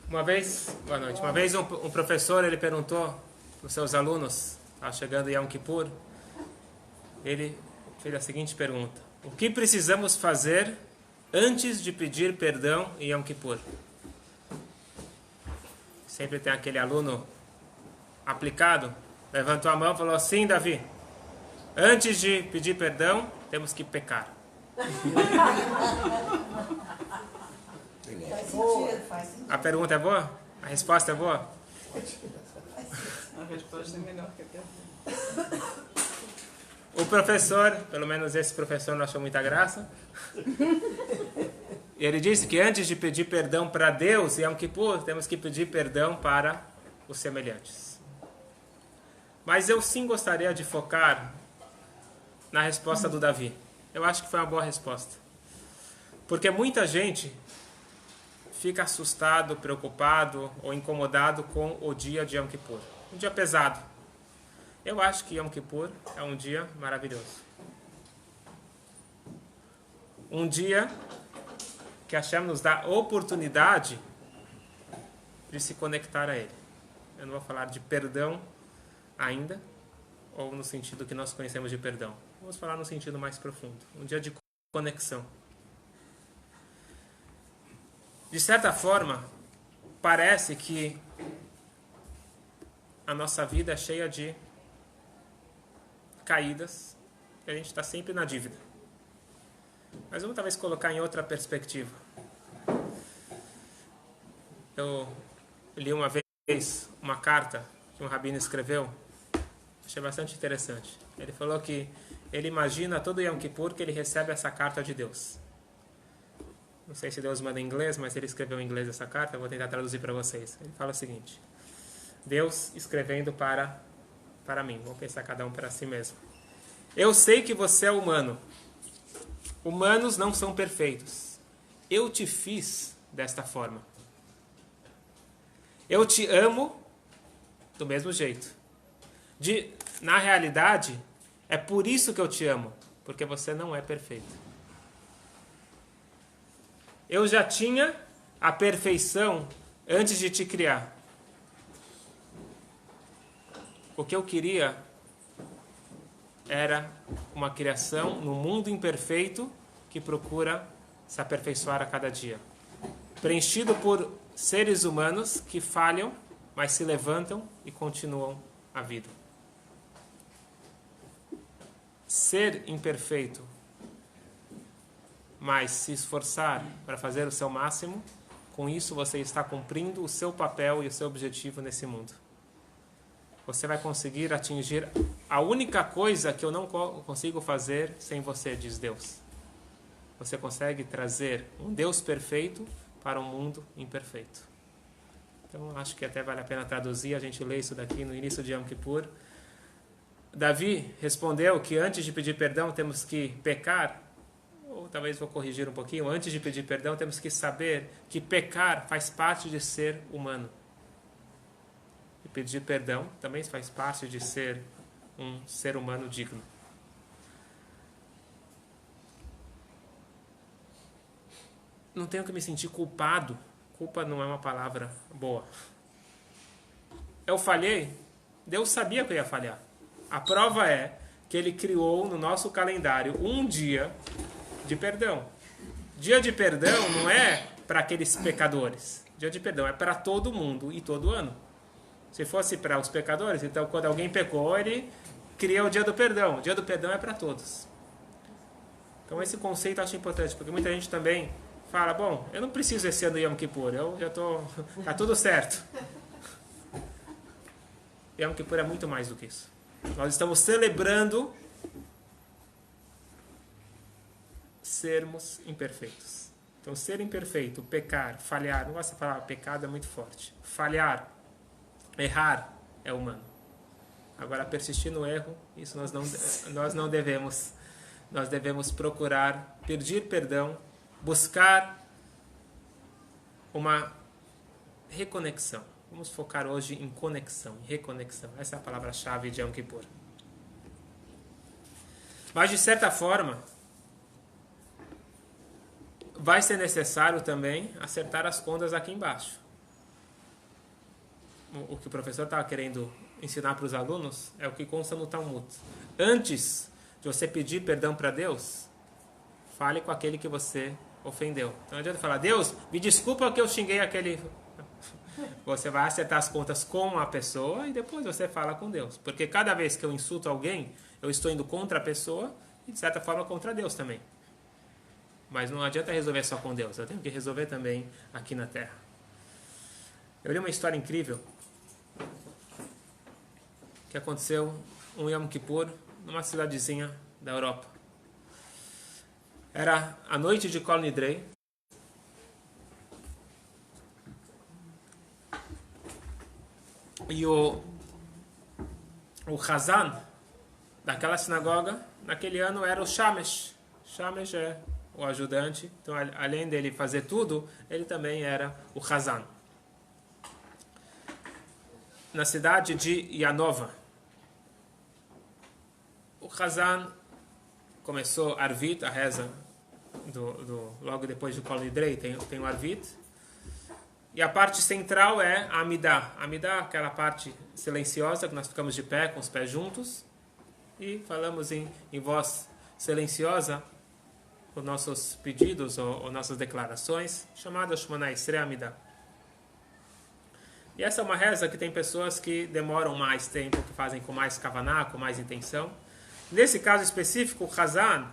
Boa noite. Uma vez um professor, ele perguntou para os seus alunos, estava chegando Yom Kippur, ele fez a seguinte pergunta: o que precisamos fazer antes de pedir perdão em Yom Kippur? Sempre tem aquele aluno aplicado, levantou a mão e falou: sim, Davi, antes de pedir perdão, temos que pecar. Faz sentido. A pergunta é boa? A resposta é boa? A resposta é melhor que a pergunta. O professor, pelo menos esse professor não achou muita graça, e ele disse que antes de pedir perdão para Deus, Yom Kippur, temos que pedir perdão para os semelhantes. Mas eu sim gostaria de focar na resposta do Davi. Eu acho que foi uma boa resposta. Porque muita gente fica assustado, preocupado ou incomodado com o dia de Yom Kippur. Um dia pesado. Eu acho que Yom Kippur é um dia maravilhoso. Um dia que Hashem nos dá oportunidade de se conectar a Ele. Eu não vou falar de perdão ainda, ou no sentido que nós conhecemos de perdão. Vamos falar no sentido mais profundo. Um dia de conexão. De certa forma, parece que a nossa vida é cheia de caídas, e a gente está sempre na dívida. Mas vamos talvez colocar em outra perspectiva. Eu li uma vez uma carta que um rabino escreveu, achei bastante interessante. Ele falou que ele imagina todo Yom Kippur que ele recebe essa carta de Deus. Não sei se Deus manda em inglês, mas ele escreveu em inglês essa carta, eu vou tentar traduzir para vocês. Ele fala o seguinte: Deus escrevendo para mim, vamos pensar cada um para si mesmo. Eu sei que você é humano. Humanos não são perfeitos. Eu te fiz desta forma. Eu te amo do mesmo jeito. Na realidade, é por isso que eu te amo, porque você não é perfeito. Eu já tinha a perfeição antes de te criar. O que eu queria era uma criação no mundo imperfeito que procura se aperfeiçoar a cada dia. Preenchido por seres humanos que falham, mas se levantam e continuam a vida. Ser imperfeito, mas se esforçar para fazer o seu máximo, com isso você está cumprindo o seu papel e o seu objetivo nesse mundo. Você vai conseguir atingir a única coisa que eu não consigo fazer sem você, diz Deus. Você consegue trazer um Deus perfeito para um mundo imperfeito. Então, acho que até vale a pena traduzir, a gente lê isso daqui no início de Yom Kippur. Davi respondeu que antes de pedir perdão temos que pecar, ou talvez vou corrigir um pouquinho, antes de pedir perdão temos que saber que pecar faz parte de ser humano. E pedir perdão também faz parte de ser um ser humano digno. Não tenho que me sentir culpado. Culpa não é uma palavra boa. Eu falhei. Deus sabia que eu ia falhar. A prova é que Ele criou no nosso calendário um dia de perdão. Dia de perdão não é para aqueles pecadores. Dia de perdão é para todo mundo e todo ano. Se fosse para os pecadores, então quando alguém pecou, Ele cria o dia do perdão. O dia do perdão é para todos. Então esse conceito eu acho importante, porque muita gente também fala: bom, eu não preciso esse ano Yom Kippur, eu já estou... Está tudo certo. Yom Kippur é muito mais do que isso. Nós estamos celebrando sermos imperfeitos. Então, ser imperfeito, pecar, falhar, não gosto de falar pecado, é muito forte. Falhar, errar, é humano. Agora, persistir no erro, isso nós não devemos. Nós devemos procurar pedir perdão, buscar uma reconexão. Vamos focar hoje em conexão, em reconexão. Essa é a palavra-chave de Yom Kippur. Mas, de certa forma, vai ser necessário também acertar as contas aqui embaixo. o que o professor estava querendo ensinar para os alunos é o que consta no Talmud. Antes de você pedir perdão para Deus, fale com aquele que você ofendeu. Então não adianta falar, Deus, me desculpa que eu xinguei aquele... Você vai acertar as contas com a pessoa e depois você fala com Deus. Porque cada vez que eu insulto alguém, eu estou indo contra a pessoa e, de certa forma, contra Deus também. Mas não adianta resolver só com Deus. Eu tenho que resolver também aqui na Terra. Eu li uma história incrível que aconteceu um Yom Kippur numa cidadezinha da Europa. Era a noite de Kol Nidrei. E o Hazan daquela sinagoga, naquele ano, era o Shamesh. Shamesh é o ajudante. Então, além dele fazer tudo, ele também era o Hazan. Na cidade de Yanova, o Hazan começou Arvit, a reza logo depois do Kol Nidrei, tem o Arvit. E a parte central é a Amidah. A Amidah é aquela parte silenciosa, que nós ficamos de pé, com os pés juntos, e falamos em voz silenciosa os nossos pedidos ou nossas declarações, chamada Shemona Esrei Amidah. E essa é uma reza que tem pessoas que demoram mais tempo, que fazem com mais kavaná, com mais intenção. Nesse caso específico, o Hazan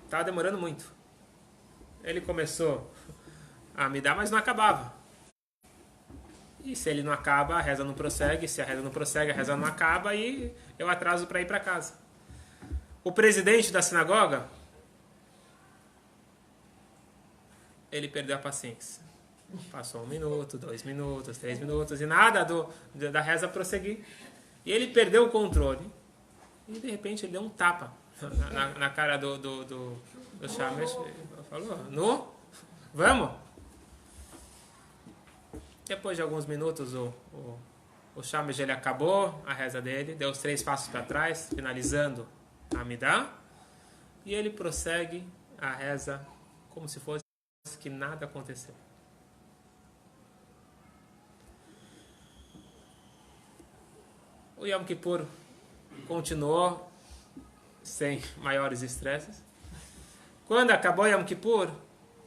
estava demorando muito. Ele começou a me dar, mas não acabava. E se ele não acaba, a reza não prossegue. Se a reza não prossegue, a reza não acaba e eu atraso para ir para casa. O presidente da sinagoga, ele perdeu a paciência. Passou 1 minuto, 2 minutos, 3 minutos e nada da reza prosseguir. E ele perdeu o controle e de repente ele deu um tapa na cara do Shamesh. Falou, no, vamos? Depois de alguns minutos, o Shamesh ele acabou a reza dele, deu os 3 passos para trás, finalizando a Amidah, e ele prossegue a reza como se fosse que nada aconteceu. O Yom Kippur continuou sem maiores estresses. Quando acabou Yom Kippur,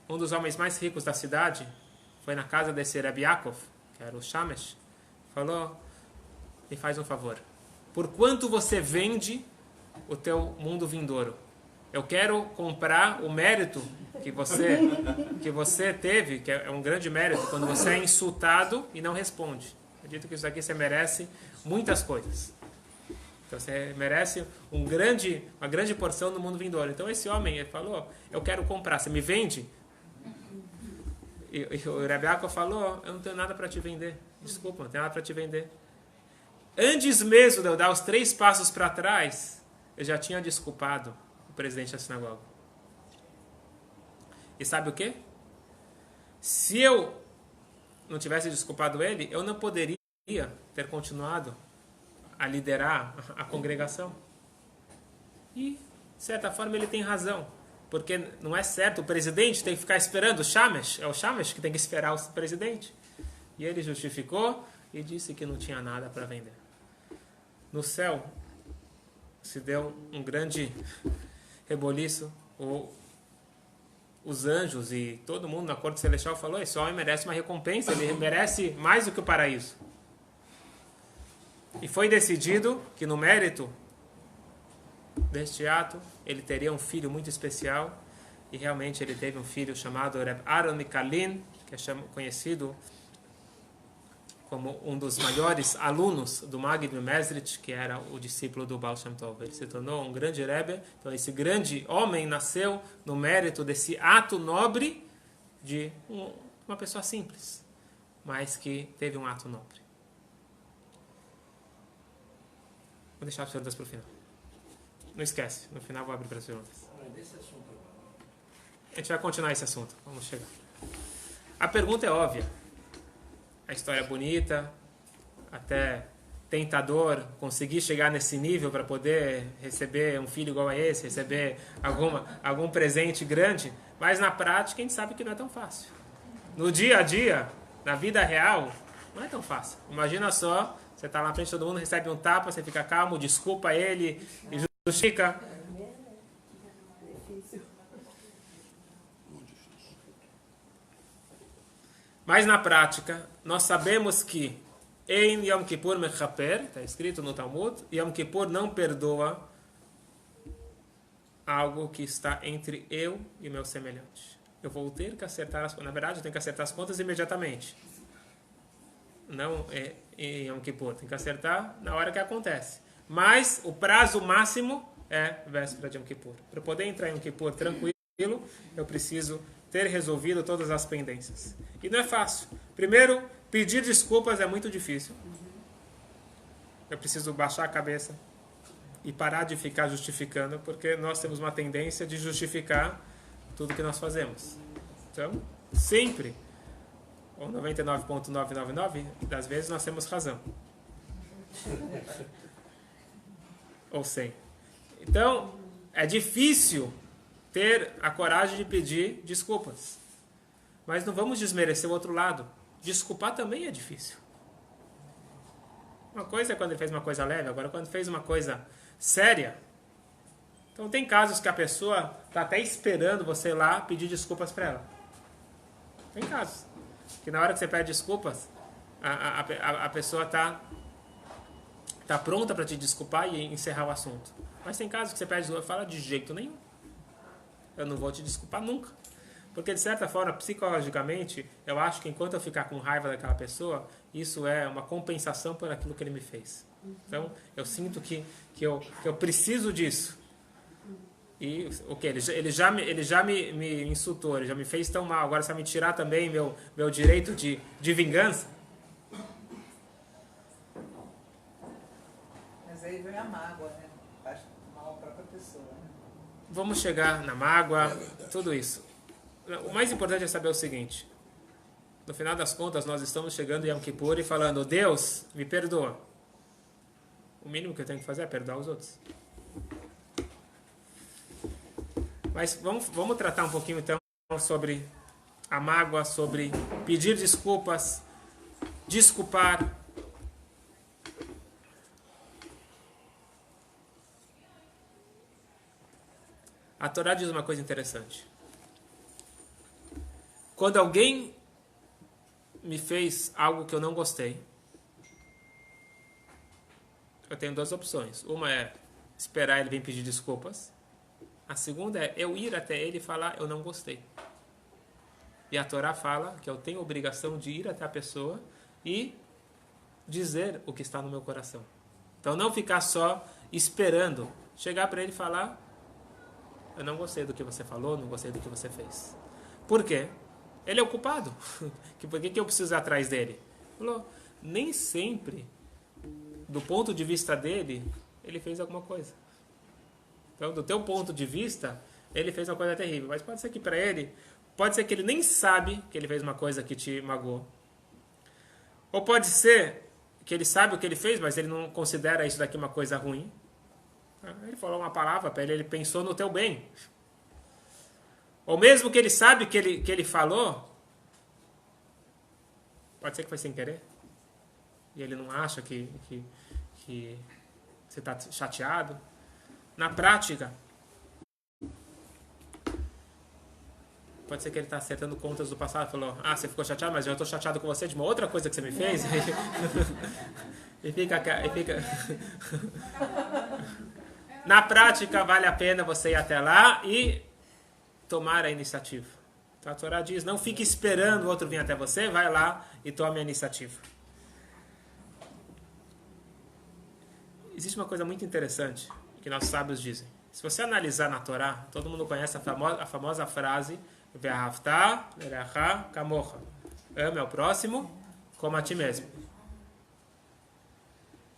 um dos homens mais ricos da cidade foi na casa desse Rabbi Yaakov, que era o Shamesh, falou, me faz um favor, por quanto você vende o teu mundo vindouro? Eu quero comprar o mérito que você teve, que é um grande mérito, quando você é insultado e não responde. Acredito que isso aqui você merece muitas coisas. Então você merece uma grande porção do mundo vindouro. Então esse homem, ele falou, eu quero comprar, você me vende? E o Rabbi Yaakov falou, eu não tenho nada para te vender. Desculpa, não tenho nada para te vender. Antes mesmo de eu dar os 3 passos para trás, eu já tinha desculpado o presidente da sinagoga. E sabe o quê? Se eu não tivesse desculpado ele, eu não poderia ter continuado a liderar a congregação. E, de certa forma, ele tem razão. Porque não é certo, o presidente tem que ficar esperando o Shamesh. É o Shamesh que tem que esperar o presidente. E ele justificou e disse que não tinha nada para vender. No céu se deu um grande reboliço. Os anjos e todo mundo na corte celestial falou, esse homem merece uma recompensa, ele merece mais do que o paraíso. E foi decidido que no mérito deste ato, ele teria um filho muito especial, e realmente ele teve um filho chamado Reb Aaron Mikalin, que é conhecido como um dos maiores alunos do Maggid Mezritch, que era o discípulo do Baal Shem Tov. Ele se tornou um grande Rebbe. Então esse grande homem nasceu no mérito desse ato nobre de uma pessoa simples, mas que teve um ato nobre. Vou deixar as perguntas para o final. Não esquece, no final vou abrir para as perguntas. A gente vai continuar esse assunto. Vamos chegar. A pergunta é óbvia. A história é bonita, até tentador conseguir chegar nesse nível para poder receber um filho igual a esse, receber algum presente grande, mas na prática a gente sabe que não é tão fácil. No dia a dia, na vida real, Não é tão fácil. Imagina só, você está lá na frente de todo mundo, recebe um tapa, você fica calmo, desculpa ele e justifica. Mas na prática, nós sabemos que em Yom Kippur Mechaper, está escrito no Talmud, Yom Kippur não perdoa algo que está entre eu e meu semelhante. Eu vou ter que acertar as contas. Na verdade, eu tenho que acertar as contas imediatamente. Não em Yom Kippur. Tem que acertar na hora que acontece. Mas o prazo máximo é véspera de Yom Kippur. Para eu poder entrar em Yom Kippur tranquilo, eu preciso ter resolvido todas as pendências. E não é fácil. Primeiro, pedir desculpas é muito difícil. Eu preciso baixar a cabeça e parar de ficar justificando, porque nós temos uma tendência de justificar tudo que nós fazemos. Então, sempre, ou 99,999 das vezes, nós temos razão. Ou 100. Então, é difícil ter a coragem de pedir desculpas. Mas não vamos desmerecer o outro lado. Desculpar também é difícil. Uma coisa é quando ele fez uma coisa leve, agora quando fez uma coisa séria. Então tem casos que a pessoa está até esperando você ir lá pedir desculpas para ela. Tem casos que na hora que você pede desculpas, a pessoa está pronta para te desculpar e encerrar o assunto. Mas tem casos que você pede desculpa e fala de jeito nenhum. Eu não vou te desculpar nunca. Porque, de certa forma, psicologicamente, eu acho que enquanto eu ficar com raiva daquela pessoa, isso é uma compensação por aquilo que ele me fez. Então, eu sinto que eu preciso disso. E o que? Ele já me insultou, ele já me fez tão mal. Agora, você vai me tirar também meu direito de vingança? Mas aí vem a mágoa, né? Faz mal à própria pessoa. Né? Vamos chegar na mágoa, tudo isso. O mais importante é saber o seguinte. No final das contas, nós estamos chegando em Yom Kippur e falando, Deus, me perdoa. O mínimo que eu tenho que fazer é perdoar os outros. Mas vamos tratar um pouquinho, então, sobre a mágoa, sobre pedir desculpas, desculpar. A Torá diz uma coisa interessante. Quando alguém me fez algo que eu não gostei, eu tenho duas opções. Uma é esperar ele vir pedir desculpas. A segunda é eu ir até ele e falar, eu não gostei. E a Torá fala que eu tenho a obrigação de ir até a pessoa e dizer o que está no meu coração. Então não ficar só esperando. Chegar para ele e falar, eu não gostei do que você falou, não gostei do que você fez. Por quê? Ele é o culpado. Por que eu preciso ir atrás dele? Falou, nem sempre, do ponto de vista dele, ele fez alguma coisa. Então, do teu ponto de vista, ele fez uma coisa terrível. Mas pode ser que para ele, pode ser que ele nem sabe que ele fez uma coisa que te magoou. Ou pode ser que ele sabe o que ele fez, mas ele não considera isso daqui uma coisa ruim. Ele falou uma palavra para ele, ele pensou no teu bem. Ou mesmo que ele sabe que ele falou, pode ser que foi sem querer. E ele não acha que você está chateado. Na prática, pode ser que ele está acertando contas do passado. Falou, você ficou chateado, mas eu estou chateado com você de uma outra coisa que você me fez. e fica... Na prática, vale a pena você ir até lá e tomar a iniciativa. Então a Torá diz, não fique esperando o outro vir até você, vai lá e tome a iniciativa. Existe uma coisa muito interessante que nossos sábios dizem. Se você analisar na Torá, todo mundo conhece a famosa frase Ve'ahavta l'reacha kamocha. Ame ao próximo como a ti mesmo.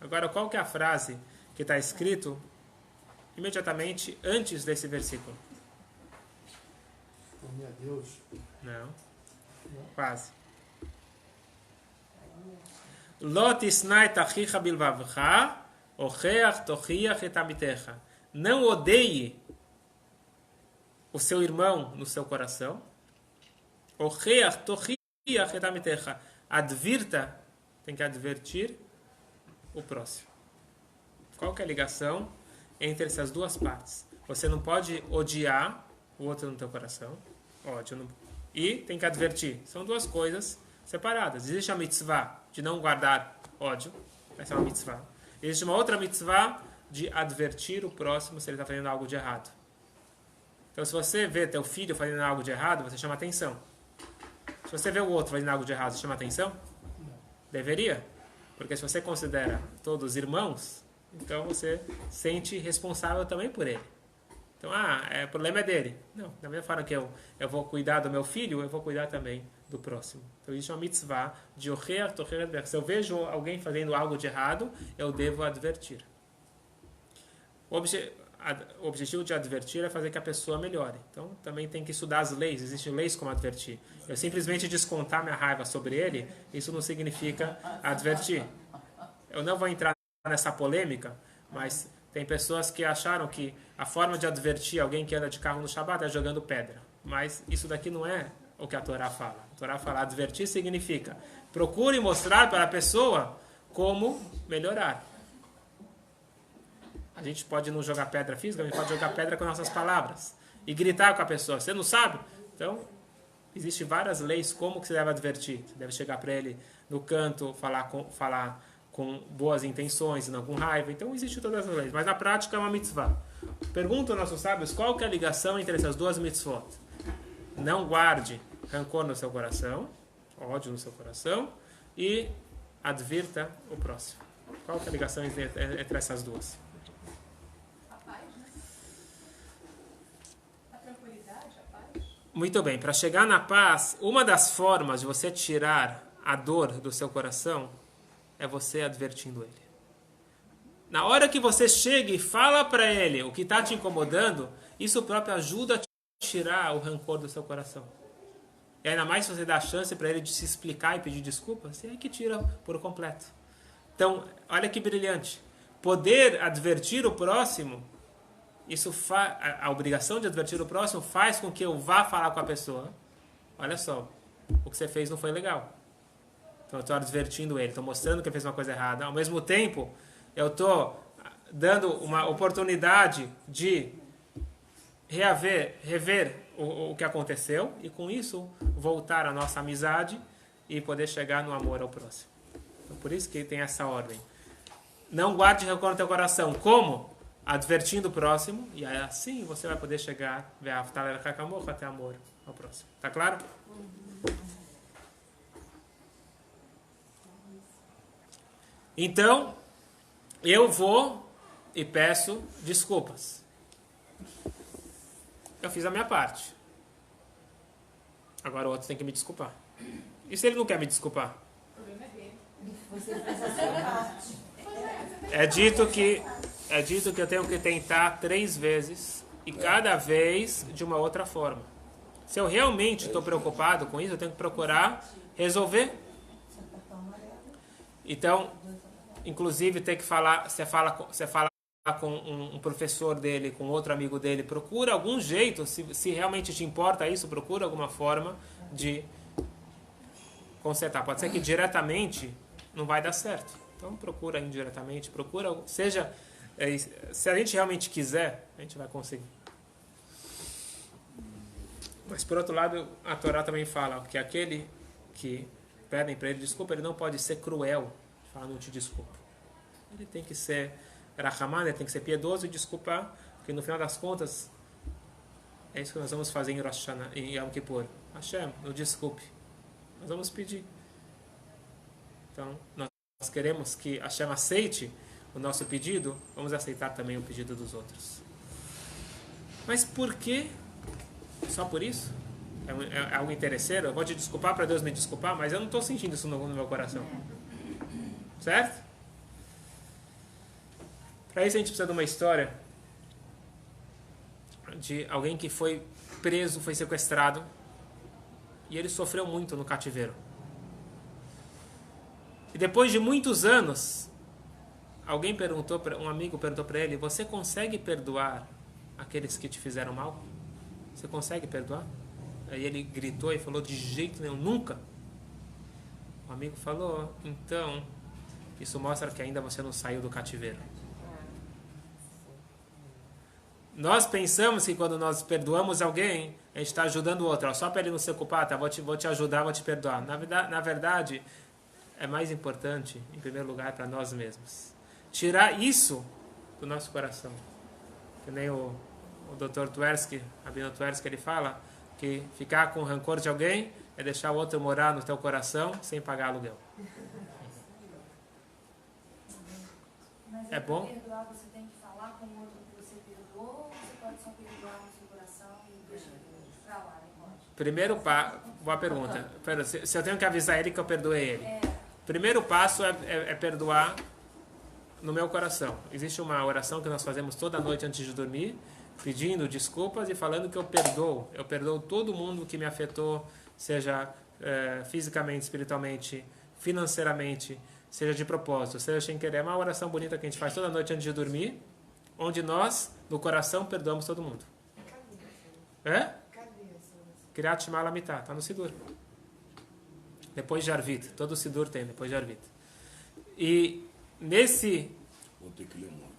Agora, qual que é a frase que está escrito imediatamente antes desse versículo? Ame a Deus. Não. Quase. Lo tisnai et achicha bilvavcha, ocheach tochiach et amitecha. Não odeie o seu irmão no seu coração. Ocheach tochiach et amitecha. Advirta tem que advertir o próximo. Qual que é a ligação entre essas duas partes? Você não pode odiar o outro no teu coração. Ódio. Não... E tem que advertir. São duas coisas separadas. Existe a mitzvah de não guardar ódio. Essa é uma mitzvah. Existe uma outra mitzvah de advertir o próximo se ele está fazendo algo de errado. Então, se você vê teu filho fazendo algo de errado, você chama atenção. Se você vê o outro fazendo algo de errado, você chama atenção? Deveria. Porque se você considera todos irmãos, então você sente responsável também por ele. Então, o problema é dele. Não, da mesma forma que eu vou cuidar do meu filho, eu vou cuidar também do próximo. Então, isso é uma mitzvah de ocher, tocher, adver. Se eu vejo alguém fazendo algo de errado, eu devo advertir. O objetivo de advertir é fazer que a pessoa melhore. Então, também tem que estudar as leis. Existem leis como advertir. Eu simplesmente descontar minha raiva sobre ele, isso não significa advertir. Eu não vou entrar nessa polêmica, mas tem pessoas que acharam que a forma de advertir alguém que anda de carro no Shabat é jogando pedra. Mas isso daqui não é o que a Torá fala. A Torá fala advertir significa procure mostrar para a pessoa como melhorar. A gente pode não jogar pedra física, a gente pode jogar pedra com nossas palavras. E gritar com a pessoa. Você não sabe? Então, existem várias leis como que você deve advertir. Você deve chegar para ele no canto, falar com boas intenções, não com raiva. Então, existem todas as leis. Mas na prática é uma mitzvah. Pergunta aos nossos sábios qual que é a ligação entre essas duas mitzvot. Não guarde rancor no seu coração, ódio no seu coração, e advirta o próximo. Qual que é a ligação entre essas duas? Muito bem, para chegar na paz, uma das formas de você tirar a dor do seu coração é você advertindo ele. Na hora que você chega e fala para ele o que está te incomodando, isso próprio ajuda a tirar o rancor do seu coração. E ainda mais se você dá a chance para ele de se explicar e pedir desculpas, é aí que tira por completo. Então, olha que brilhante. Poder advertir o próximo, a obrigação de advertir o próximo faz com que eu vá falar com a pessoa. Olha só, o que você fez não foi legal. Então eu estou advertindo ele, estou mostrando que ele fez uma coisa errada. Ao mesmo tempo, eu estou dando uma oportunidade de rever o que aconteceu e com isso voltar a nossa amizade e poder chegar no amor ao próximo. Então, por isso que tem essa ordem. Não guarde rancor no teu coração. Como? Advertindo o próximo, e aí assim você vai poder chegar até amor ao próximo. Tá claro? Então, eu vou e peço desculpas. Eu fiz a minha parte. Agora o outro tem que me desculpar. E se ele não quer me desculpar? O problema é dele. Você fez a sua parte. É dito que eu tenho que tentar 3 vezes e cada vez de uma outra forma. Se eu realmente estou preocupado com isso, eu tenho que procurar resolver. Então, inclusive, tem que falar, você fala com um professor dele, com outro amigo dele, procura algum jeito, se realmente te importa isso, procura alguma forma de consertar. Pode ser que diretamente não vai dar certo. Então procura indiretamente, se a gente realmente quiser, a gente vai conseguir. Mas por outro lado, a Torá também fala que aquele que pedem para ele desculpa, ele não pode ser cruel, fala não te desculpo. Ele tem que ser Rahamán, ele tem que ser piedoso e desculpar, porque no final das contas é isso que nós vamos fazer em Rosh Hashanah, em Yom Kippur. Hashem, nos desculpe. Nós vamos pedir. Então, nós queremos que Hashem aceite o nosso pedido, vamos aceitar também o pedido dos Mas por que? Só por isso? É algo interesseiro? Eu vou te desculpar para Deus me desculpar, mas eu não estou sentindo isso no meu coração. Certo? Para isso a gente precisa de uma história de alguém que foi preso, foi sequestrado e ele sofreu muito no cativeiro. E depois de muitos anos, um amigo perguntou para ele: você consegue perdoar aqueles que te fizeram mal? Você consegue perdoar? Aí ele gritou e falou: de jeito nenhum, nunca. O amigo falou, então, isso mostra que ainda você não saiu do cativeiro. Nós pensamos que quando nós perdoamos alguém, a gente está ajudando o outro. Ó, só para ele não se ocupar, tá? Vou te ajudar, vou te perdoar. Na verdade, é mais importante, em primeiro lugar, para nós mesmos. Tirar isso do nosso coração. Que nem o Dr. Tversky, Rabino Tversky, ele fala que ficar com rancor de alguém é deixar o outro morar no teu coração sem pagar aluguel. Mas é bom? Para perdoar, você tem que falar com o outro que você perdoou, ou você pode só perdoar no seu coração e deixar ele pra lá, né? Primeiro passo, boa pergunta. Se eu tenho que avisar ele que eu perdoei ele. Primeiro passo é perdoar no meu coração. Existe uma oração que nós fazemos toda noite antes de dormir, pedindo desculpas e falando que eu perdoo. Eu perdoo todo mundo que me afetou, seja fisicamente, espiritualmente, financeiramente, seja de propósito, seja sem querer. É uma oração bonita que a gente faz toda noite antes de dormir, onde nós, no coração, perdoamos todo mundo. É? Kriyat Shema Lamitah, está no Sidur. Depois de Arvit. Todo Sidur tem, depois de Arvit. E nesse... Vou ter que ler muito.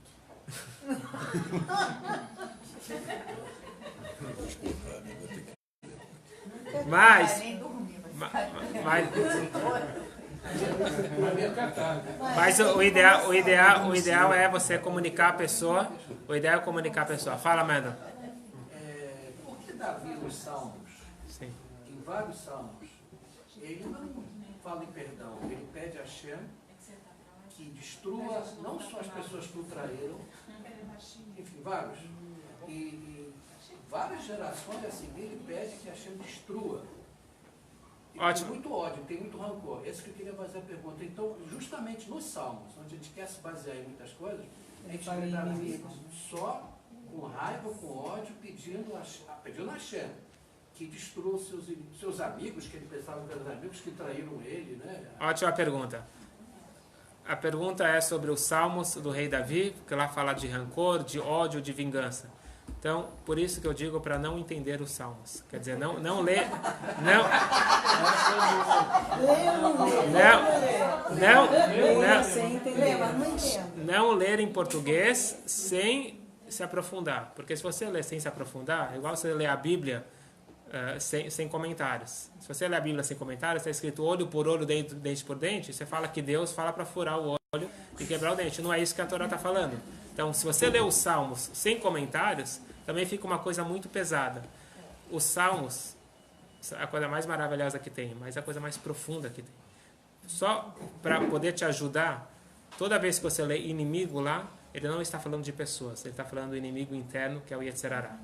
Mas o ideal é você comunicar a pessoa. O ideal é comunicar a pessoa. Fala, Mano. Por que Davi nos Salmos, Sim. em vários Salmos, ele não fala em perdão, ele pede a Hashem que destrua não só as pessoas que o traíram, enfim, vários. E várias gerações a seguir ele pede que a Hashem destrua. E Ótimo. tem muito ódio, tem muito rancor. Esse que eu queria fazer a pergunta. Então, justamente nos Salmos, onde a gente quer se basear em muitas coisas, a gente vê Davi só com raiva, com ódio, pedindo a Hashem que destrua seus amigos, que ele pensava que eram os amigos que traíram ele, né? Ótima pergunta. A pergunta é sobre os Salmos do rei Davi, que lá fala de rancor, de ódio, de vingança. Então, por isso que eu digo para não entender os Salmos. Quer dizer, não ler... Não ler em português sem se aprofundar. Porque se você ler sem se aprofundar, é igual você ler a Bíblia sem comentários. Se você ler a Bíblia sem comentários, está escrito olho por olho, dente por dente, você fala que Deus fala para furar o olho e quebrar o dente. Não é isso que a Torá está falando. Então, se você ler os Salmos sem comentários, também fica uma coisa muito pesada. Os Salmos é a coisa mais maravilhosa que tem, mas é a coisa mais profunda que tem. Só para poder te ajudar, toda vez que você lê inimigo lá, ele não está falando de pessoas, ele está falando do inimigo interno, que é o Yetzer Hara.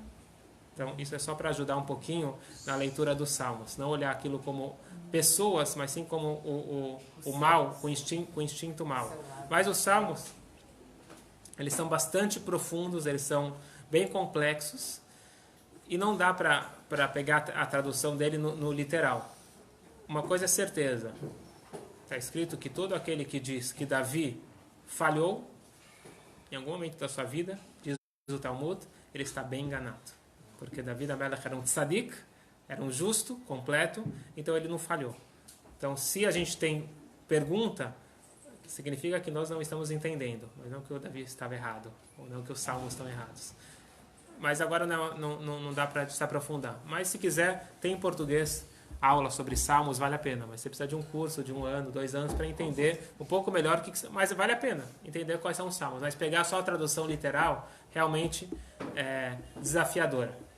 Então, isso é só para ajudar um pouquinho na leitura dos Salmos. Não olhar aquilo como pessoas, mas sim como o mal, o instinto mal. Mas os Salmos, eles são bastante profundos, eles são bem complexos, e não dá para pegar a tradução dele no literal. Uma coisa é certeza. Está escrito que todo aquele que diz que Davi falhou, em algum momento da sua vida, diz o Talmud, ele está bem enganado. Porque Davi da Melech era um tzadik, era um justo, completo, então ele não falhou. Então, se a gente tem pergunta, significa que nós não estamos entendendo, mas não que o Davi estava errado, ou não que os salmos estão errados. Mas agora não dá para se aprofundar. Mas se quiser, tem em português aula sobre salmos, vale a pena. Mas você precisa de um curso de 1 ano, 2 anos para entender um pouco melhor, mas vale a pena entender quais são os salmos. Mas pegar só a tradução literal realmente é desafiadora.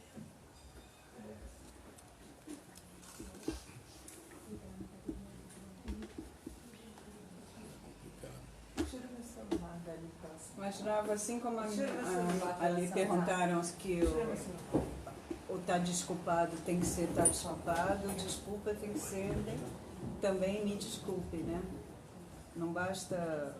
Mas, Rava, assim como ali perguntaram que o tá desculpado tem que ser tá desculpado, desculpa tem que ser também me desculpe, né? Não basta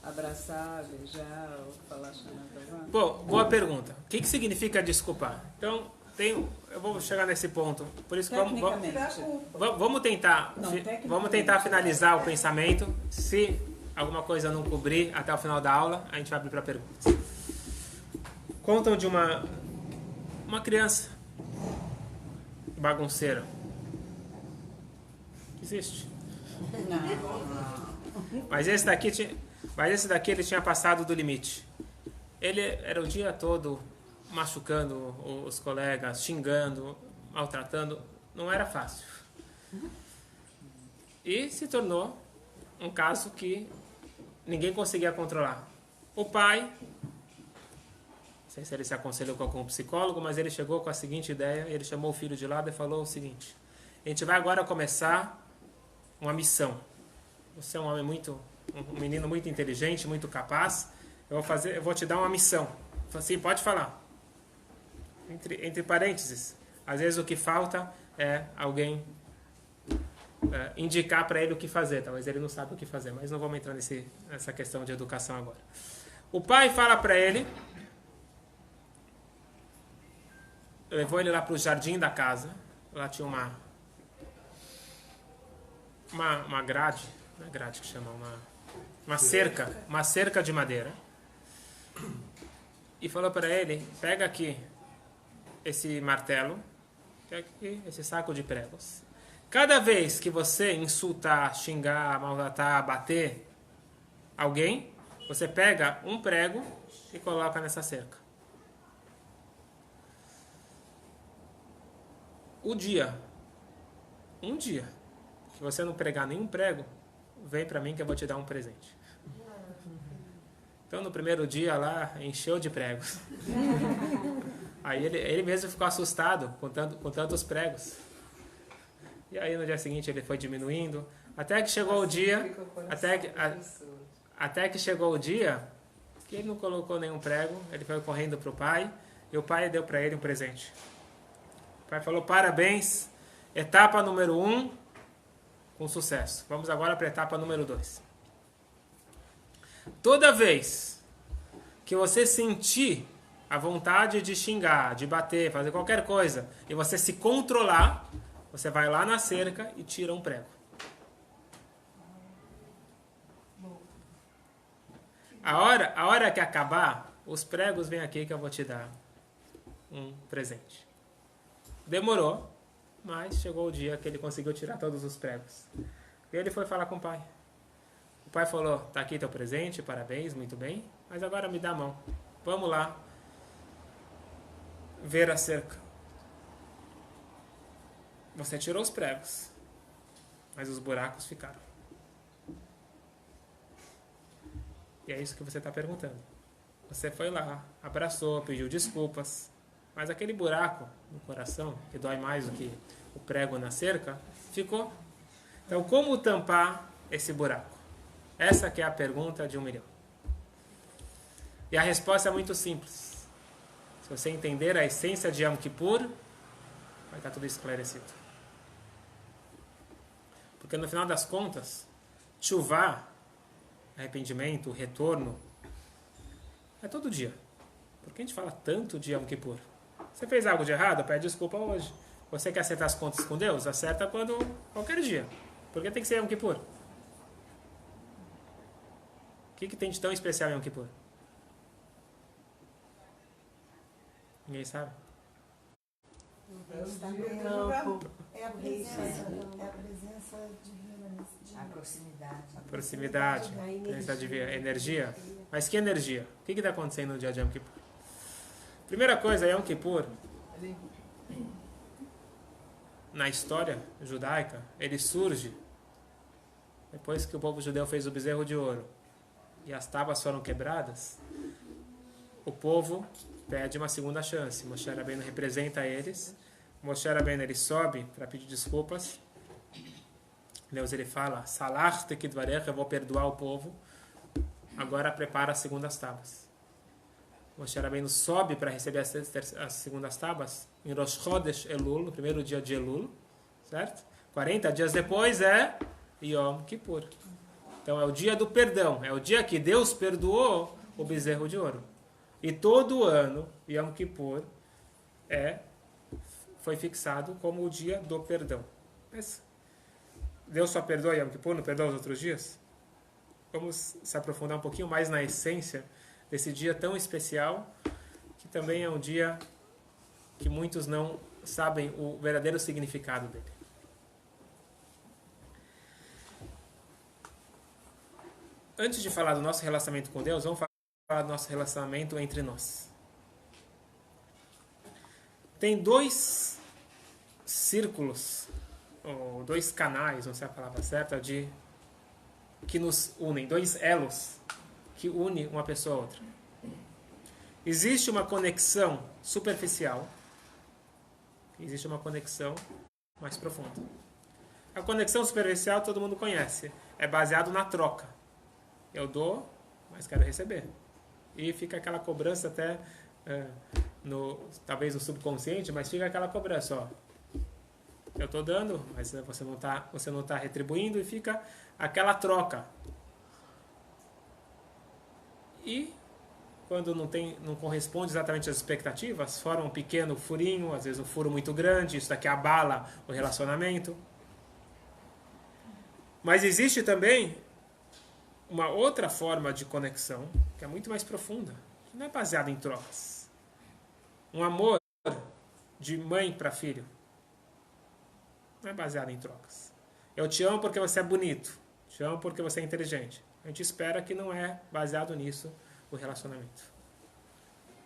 abraçar, beijar ou falar chamando. Bom, boa pergunta. O que significa desculpar? Então, eu vou chegar nesse ponto. Por isso que vamos tentar finalizar o pensamento. Se alguma coisa não cobrir até o final da aula, a gente vai abrir para perguntas. Contam de uma criança bagunceira. Existe. Mas esse daqui ele tinha passado do limite. Ele era o dia todo machucando os colegas, xingando, maltratando. Não era fácil. E se tornou um caso que ninguém conseguia controlar. O pai, não sei se ele se aconselhou com algum psicólogo, mas ele chegou com a seguinte ideia, ele chamou o filho de lado e falou o seguinte: a gente vai agora começar uma missão. Você é um menino muito inteligente, muito capaz. Eu vou te dar uma missão. Assim, pode falar. Entre parênteses, às vezes o que falta é alguém indicar para ele o que fazer. Talvez ele não sabe o que fazer, mas não vamos entrar nessa questão de educação agora. O pai fala para ele, levou ele lá para o jardim da casa. Lá tinha uma grade, não é grade que chama, uma cerca de madeira. E falou para ele: pega aqui esse martelo, pega aqui esse saco de pregos. Cada vez que você insultar, xingar, maltratar, bater alguém, você pega um prego e coloca nessa cerca. Um dia que você não pregar nenhum prego, vem para mim que eu vou te dar um presente. Então no primeiro dia lá, encheu de pregos. Aí ele mesmo ficou assustado com tantos pregos. E aí no dia seguinte ele foi diminuindo, até que chegou o dia, até que chegou o dia que ele não colocou nenhum prego. Ele foi correndo para o pai e o pai deu para ele um presente. O pai falou: parabéns, etapa número 1 com sucesso. Vamos agora para a etapa número 2. Toda vez que você sentir a vontade de xingar, de bater, fazer qualquer coisa, e você se controlar, você vai lá na cerca e tira um prego. A hora que acabar, os pregos vem aqui que eu vou te dar um presente. Demorou, mas chegou o dia que ele conseguiu tirar todos os pregos. E ele foi falar com o pai. O pai falou: tá aqui teu presente, parabéns, muito bem, mas agora me dá a mão. Vamos lá ver a cerca. Você tirou os pregos, mas os buracos ficaram. E é isso que você está perguntando. Você foi lá, abraçou, pediu desculpas, mas aquele buraco no coração, que dói mais do que o prego na cerca, ficou. Então, como tampar esse buraco? Essa que é a pergunta de 1 milhão. E a resposta é muito simples. Se você entender a essência de Yom Kippur, vai estar tudo esclarecido. Porque no final das contas, tchuvá, arrependimento, retorno, é todo dia. Por que a gente fala tanto de Yom Kippur? Você fez algo de errado? Pede desculpa hoje. Você quer acertar as contas com Deus? Acerta qualquer dia. Por que tem que ser Yom Kippur? O que tem de tão especial em Yom Kippur? Ninguém sabe? É a presença divina. A proximidade. A proximidade, a presença divina, a energia. Mas que energia? O que está acontecendo no dia de Yom Kippur? Primeira coisa, Yom Kippur, na história judaica, ele surge depois que o povo judeu fez o bezerro de ouro e as tábuas foram quebradas. O povo pede uma segunda chance. Moshe Rabbeinu representa eles. Moshe Rabbeinu ele sobe para pedir desculpas. Deus ele fala: Salach tekidvarech, eu vou perdoar o povo. Agora prepara as segundas tábuas. Moshe Rabbeinu sobe para receber as segundas tábuas em Rosh Chodesh Elul, no primeiro dia de Elul, certo? 40 dias depois é Yom Kippur. Então é o dia do perdão, é o dia que Deus perdoou o bezerro de ouro. E todo ano, Yom Kippur foi fixado como o dia do perdão. Mas Deus só perdoa Yom Kippur, não perdoa os outros dias? Vamos se aprofundar um pouquinho mais na essência desse dia tão especial, que também é um dia que muitos não sabem o verdadeiro significado dele. antes de falar do nosso relacionamento com Deus, vamos falar do nosso relacionamento entre nós. Tem dois círculos, ou dois canais, não sei a palavra certa, que nos unem, dois elos que unem uma pessoa a outra. Existe uma conexão superficial, existe uma conexão mais profunda. A conexão superficial todo mundo conhece, é baseado na troca. Eu dou, mas quero receber. E fica aquela cobrança até, talvez no subconsciente, mas fica aquela cobrança, ó. Eu estou dando, mas você não tá retribuindo, e fica aquela troca. E quando não corresponde exatamente às expectativas, forma um pequeno furinho, às vezes um furo muito grande, isso daqui abala o relacionamento. Mas existe também uma outra forma de conexão, que é muito mais profunda, que não é baseada em trocas. Um amor de mãe para filho não é baseado em trocas. Eu te amo porque você é bonito, te amo porque você é inteligente. A gente espera que não é baseado nisso o relacionamento.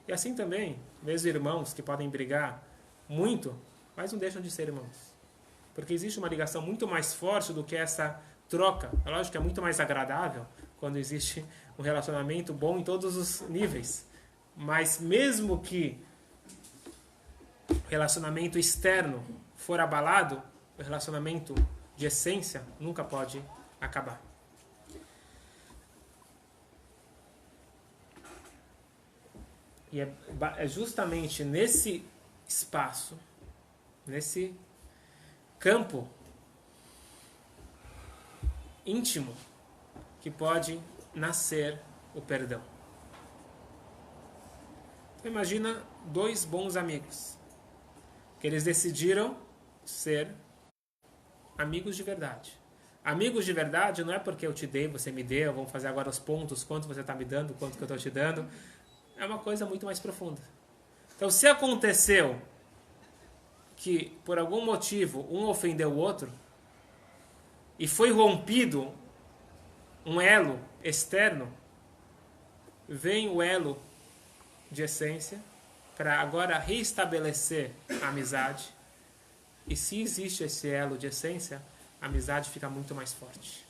E assim também, mesmo irmãos que podem brigar muito, mas não deixam de ser irmãos. Porque existe uma ligação muito mais forte do que essa troca. É lógico que é muito mais agradável quando existe um relacionamento bom em todos os níveis. Mas mesmo que o relacionamento externo for abalado, o relacionamento de essência nunca pode acabar. E é justamente nesse espaço, nesse campo íntimo, que pode nascer o perdão. Então, imagina dois bons amigos, que eles decidiram ser amigos de verdade. Amigos de verdade não é porque eu te dei, você me deu, vamos fazer agora os pontos, quanto você está me dando, quanto que eu estou te dando. É uma coisa muito mais profunda. Então, se aconteceu que, por algum motivo, um ofendeu o outro, e foi rompido um elo externo, vem o elo de essência para agora reestabelecer a amizade. E se existe esse elo de essência, a amizade fica muito mais forte.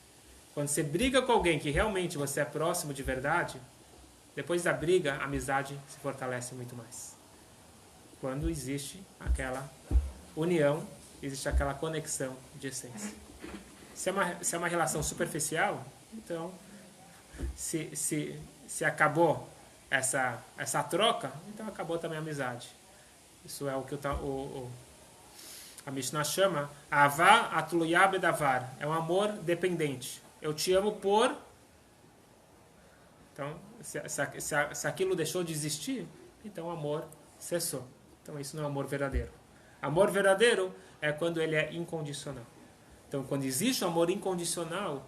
Quando você briga com alguém que realmente você é próximo de verdade, depois da briga, a amizade se fortalece muito mais. Quando existe aquela união, existe aquela conexão de essência. Se é uma relação superficial, então, se acabou essa troca, então acabou também a amizade. Isso é o que a Mishnah chama Avá Atluya Bedavar. É um amor dependente. Eu te amo por... Então, se aquilo deixou de existir, então o amor cessou. Então isso não é amor verdadeiro. Amor verdadeiro é quando ele é incondicional. Então, quando existe um amor incondicional,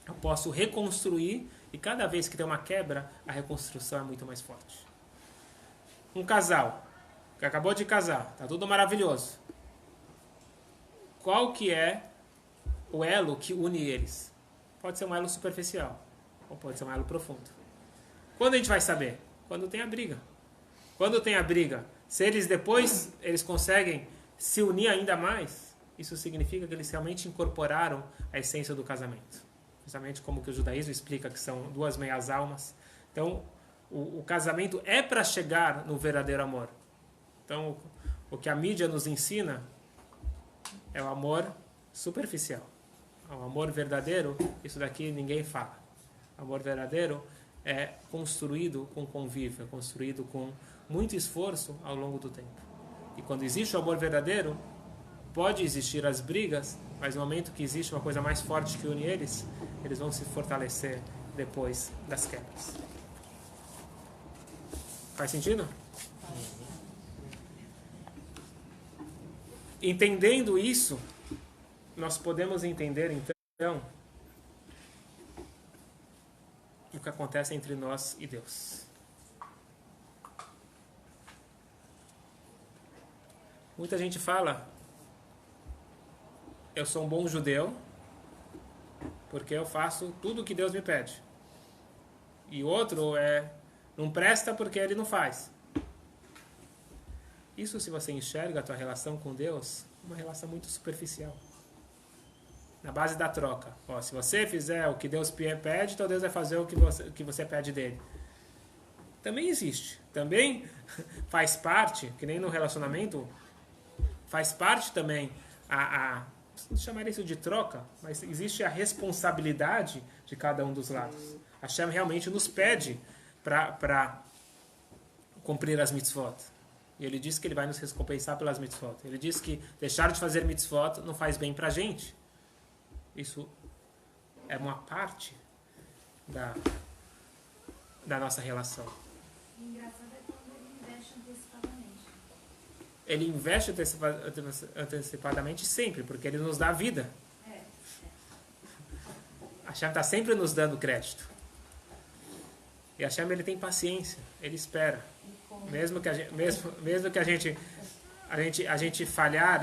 eu posso reconstruir, e cada vez que tem uma quebra, a reconstrução é muito mais forte. Um casal que acabou de casar, está tudo maravilhoso. Qual que é o elo que une eles? Pode ser um elo superficial, ou pode ser um elo profundo. Quando a gente vai saber? Quando tem a briga. Quando tem a briga, se eles depois conseguem se unir ainda mais, isso significa que eles realmente incorporaram a essência do casamento. Justamente como que o judaísmo explica que são duas meias almas. Então, o casamento é para chegar no verdadeiro amor. Então, o que a mídia nos ensina é o amor superficial. O amor verdadeiro, isso daqui ninguém fala. O amor verdadeiro é construído com convívio, é construído com muito esforço ao longo do tempo. E quando existe o amor verdadeiro, pode existir as brigas, mas no momento que existe uma coisa mais forte que une eles, eles vão se fortalecer depois das quebras. Faz sentido? Entendendo isso, nós podemos entender então o que acontece entre nós e Deus. Muita gente fala: eu sou um bom judeu, porque eu faço tudo o que Deus me pede. E o outro não presta porque ele não faz. Isso, se você enxerga a tua relação com Deus, uma relação muito superficial. Na base da troca. Ó, se você fizer o que Deus pede, então Deus vai fazer o que você pede dele. Também existe. Também faz parte, que nem no relacionamento, faz parte também não chamaria isso de troca, mas existe a responsabilidade de cada um dos lados. Hashem realmente nos pede para cumprir as mitzvot. E ele diz que ele vai nos recompensar pelas mitzvot. Ele diz que deixar de fazer mitzvot não faz bem para a gente. Isso é uma parte da nossa relação. O engraçado é quando ele investe antecipadamente. Ele investe antecipadamente sempre, porque ele nos dá vida. Hashem está sempre nos dando crédito. E Hashem, ele tem paciência, ele espera. Mesmo que a gente falhar,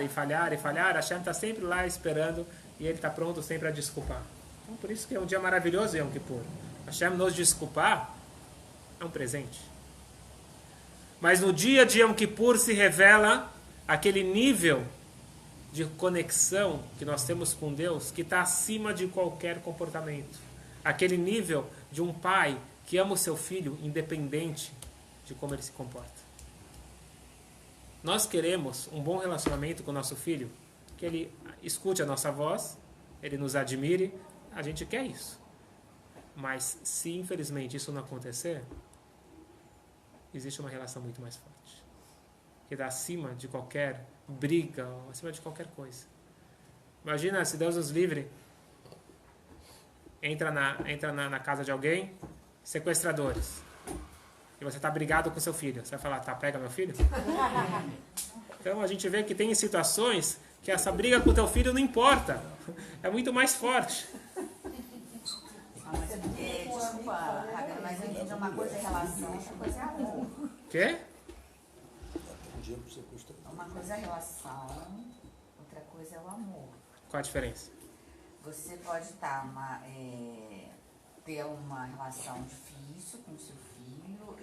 Hashem está sempre lá esperando e ele está pronto sempre a desculpar. Então, por isso que é um dia maravilhoso Yom Kippur. Hashem nos desculpar é um presente. Mas no dia de Yom Kippur se revela aquele nível de conexão que nós temos com Deus que está acima de qualquer comportamento. Aquele nível de um pai que ama o seu filho independente de como ele se comporta. Nós queremos um bom relacionamento com o nosso filho, que ele escute a nossa voz, ele nos admire, a gente quer isso. Mas se infelizmente isso não acontecer, existe uma relação muito mais forte, que dá acima de qualquer briga, acima de qualquer coisa. Imagina se Deus nos livre, entra na casa de alguém, sequestradores, e você está brigado com seu filho. Você vai falar, tá, pega meu filho? Então a gente vê que tem situações que essa briga com teu filho não importa. É muito mais forte. Desculpa, Rabino, mas eu entendi uma coisa é relação, outra coisa é amor. Quê? Uma coisa é relação, outra coisa é o amor. Qual a diferença? Você pode ter uma relação difícil com seu filho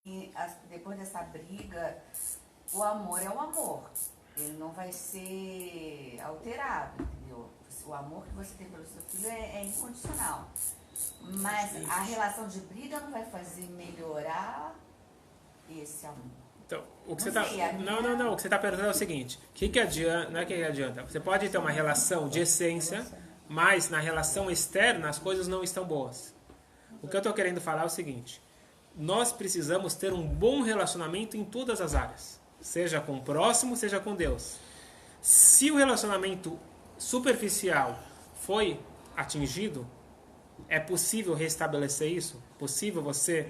e depois dessa briga, o amor é o amor. Ele não vai ser alterado, entendeu? O amor que você tem pelo seu filho é incondicional. Mas a relação de briga não vai fazer melhorar esse amor. Então, o que não. O que você está perguntando é o seguinte: que adianta? Não é que adianta. Você pode ter uma relação de essência, mas na relação externa as coisas não estão boas. O que eu estou querendo falar é o seguinte: nós precisamos ter um bom relacionamento em todas as áreas, seja com o próximo, seja com Deus. Se o relacionamento superficial foi atingido, é possível restabelecer isso? Possível você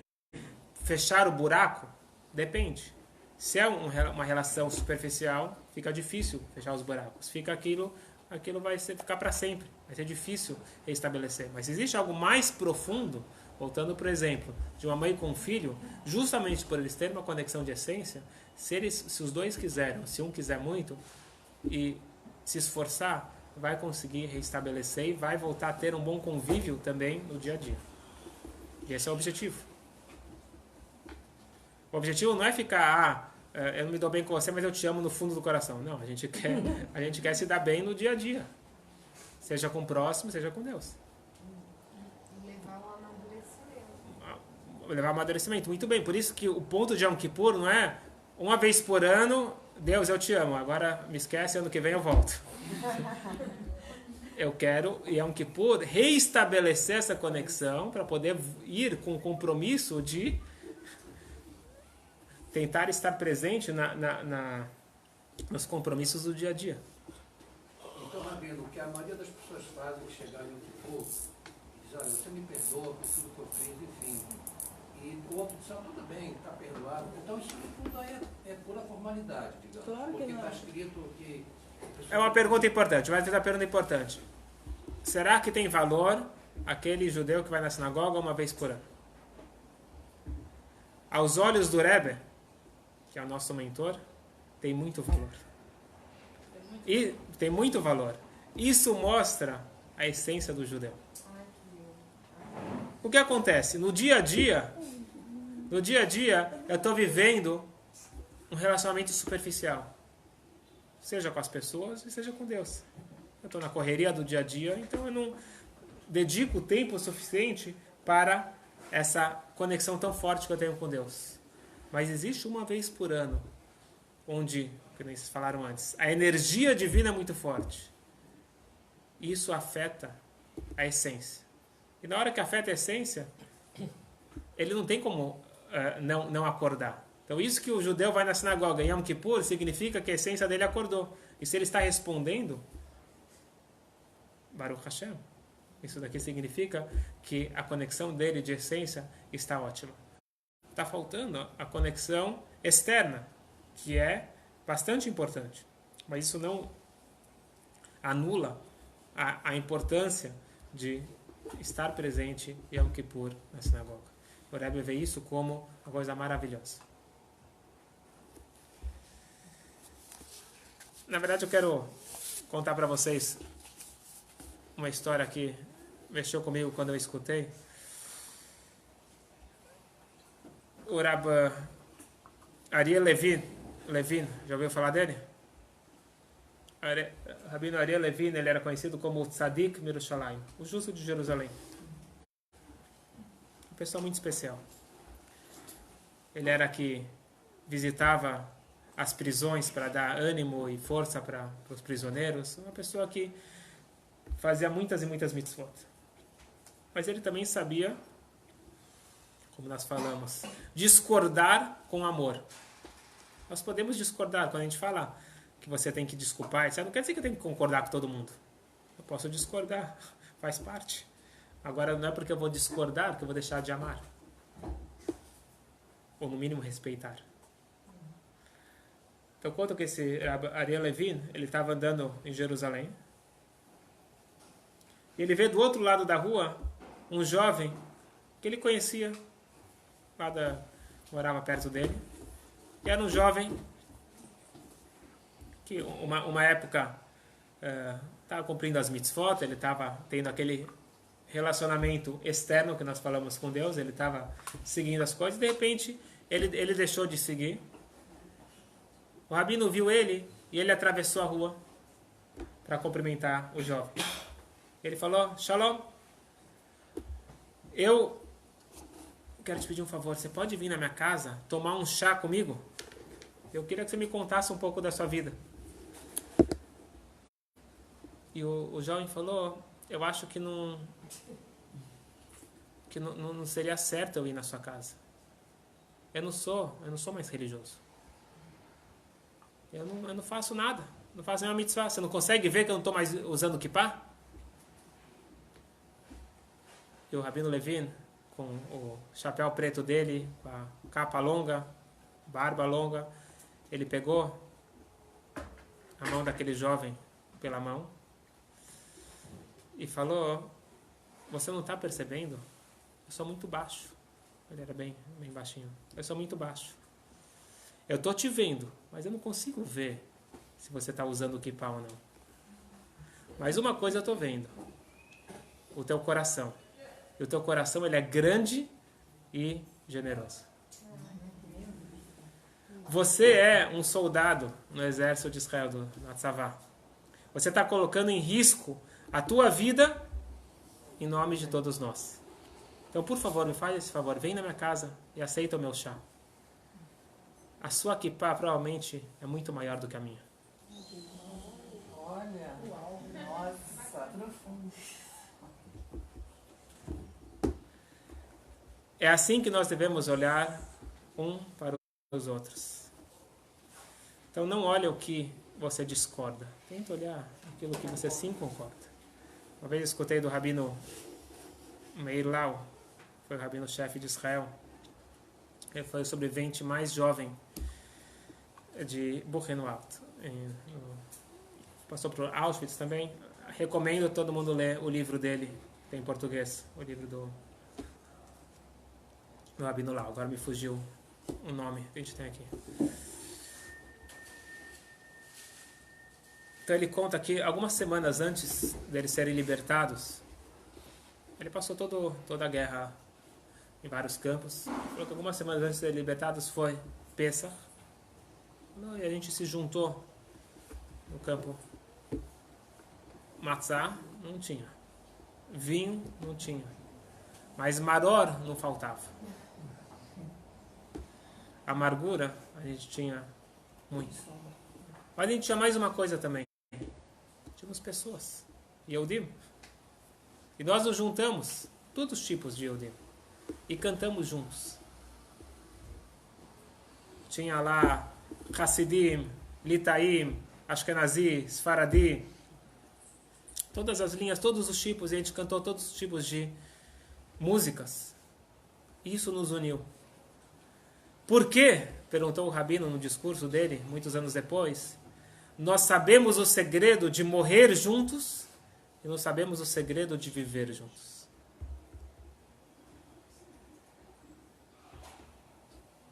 fechar o buraco? Depende. Se é uma relação superficial, fica difícil fechar os buracos. Fica aquilo vai ficar para sempre. Vai ser difícil restabelecer. Mas se existe algo mais profundo, voltando para o exemplo de uma mãe com um filho, justamente por eles terem uma conexão de essência, se os dois quiserem, se um quiser muito e se esforçar, vai conseguir restabelecer e vai voltar a ter um bom convívio também no dia a dia. E esse é o objetivo. O objetivo não é ficar, eu não me dou bem com você, mas eu te amo no fundo do coração. Não, a gente quer se dar bem no dia a dia. Seja com o próximo, seja com Deus. Levar um amadurecimento. Levar um amadurecimento, muito bem. Por isso que o ponto de Yom Kippur não é uma vez por ano, Deus, eu te amo, agora me esquece, ano que vem eu volto. Eu quero, em Yom Kippur, reestabelecer essa conexão para poder ir com o compromisso de tentar estar presente nos compromissos do dia a dia. Então, Rabino, o que a maioria das pessoas fazem é chegar em Yom Kippur e diz, olha, você me perdoa por tudo que eu fiz, enfim. E o outro diz, tudo bem, está perdoado. Então isso tudo aí é pura formalidade, digamos. Claro que porque não. está escrito que... É uma pergunta importante, vai fazer uma pergunta importante. Será que tem valor aquele judeu que vai na sinagoga uma vez por ano? Aos olhos do Rebbe, que é o nosso mentor, tem muito valor. E tem muito valor. Isso mostra a essência do judeu. o que acontece? No dia a dia, eu estou vivendo um relacionamento superficial. Seja com as pessoas e seja com Deus. Eu estou na correria do dia a dia, então eu não dedico tempo suficiente para essa conexão tão forte que eu tenho com Deus. Mas existe uma vez por ano, onde, como vocês falaram antes, a energia divina é muito forte. Isso afeta a essência. E na hora que afeta a essência, ele não tem como não acordar. Então isso que o judeu vai na sinagoga em Yom Kippur significa que a essência dele acordou. E se ele está respondendo, Baruch Hashem, isso daqui significa que a conexão dele de essência está ótima. Está faltando a conexão externa, que é bastante importante. Mas isso não anula a importância de estar presente em Yom Kippur na sinagoga. O Rebbe vê isso como uma coisa maravilhosa. Na verdade, eu quero contar para vocês uma história que mexeu comigo quando eu escutei. O Rabbi Ariel Levin, já ouviu falar dele? Rabino Ariel Levin, ele era conhecido como o Tzadik Mirushalayim, o justo de Jerusalém. Uma pessoa muito especial. Ele era que visitava as prisões para dar ânimo e força para os prisioneiros. Uma pessoa que fazia muitas e muitas mitzvot. Mas ele também sabia, como nós falamos, discordar com amor. Nós podemos discordar quando a gente fala que você tem que desculpar, etc. Não quer dizer que eu tenho que concordar com todo mundo. Eu posso discordar, faz parte. Agora não é porque eu vou discordar que eu vou deixar de amar. Ou no mínimo respeitar. Então conta que esse Ariel Levin, ele estava andando em Jerusalém. E ele vê do outro lado da rua um jovem que ele conhecia, morava perto dele. E era um jovem que uma época estava cumprindo as mitzvot, ele estava tendo aquele relacionamento externo que nós falamos com Deus, ele estava seguindo as coisas, de repente ele deixou de seguir. O rabino viu ele e ele atravessou a rua para cumprimentar o jovem. Ele falou: Shalom, eu quero te pedir um favor, você pode vir na minha casa tomar um chá comigo? Eu queria que você me contasse um pouco da sua vida. E o jovem falou: eu acho que não seria certo eu ir na sua casa. Eu não sou mais religioso. Eu não faço nada. Não faço nenhuma mitzvah. Você não consegue ver que eu não estou mais usando kippah? E o Rabino Levin, com o chapéu preto dele, com a capa longa, barba longa, ele pegou a mão daquele jovem pela mão e falou: você não está percebendo? Eu sou muito baixo. Ele era bem baixinho. Eu sou muito baixo. Eu estou te vendo, mas eu não consigo ver se você está usando o kippah ou não. Mas uma coisa eu estou vendo: o teu coração. E o teu coração, ele é grande e generoso. Você é um soldado no exército de Israel, do Natsavá. Você está colocando em risco a tua vida em nome de todos nós. Então, por favor, me faz esse favor. Vem na minha casa e aceita o meu chá. A sua kippah provavelmente é muito maior do que a minha. Olha, nossa, profundo. É assim que nós devemos olhar um para os outros. Então não olha o que você discorda. Tenta olhar aquilo que você sim concorda. Uma vez eu escutei do Rabino Meir Lau, foi o Rabino-chefe de Israel. Ele foi o sobrevivente mais jovem de Buchenwald. Passou por Auschwitz também. Recomendo todo mundo ler o livro dele, tem em português, o livro do Rabino Lau. Agora me fugiu o nome que a gente tem aqui. Então ele conta que algumas semanas antes deles serem libertados, Ele passou toda a guerra em vários campos. Falou que algumas semanas antes de ser libertados foi Pesach. E a gente se juntou no campo. Matzá não tinha. Vinho não tinha. Mas maror não faltava. Amargura a gente tinha muito. Mas a gente tinha mais uma coisa também. Tínhamos pessoas. Yehudim. E nós nos juntamos, todos os tipos de Yehudim. E cantamos juntos. Tinha lá Hassidim, Litaim, Ashkenazi, Sfaradi. Todas as linhas, todos os tipos. E a gente cantou todos os tipos de músicas. Isso nos uniu. Por quê? Perguntou o Rabino no discurso dele, muitos anos depois. Nós sabemos o segredo de morrer juntos e não sabemos o segredo de viver juntos.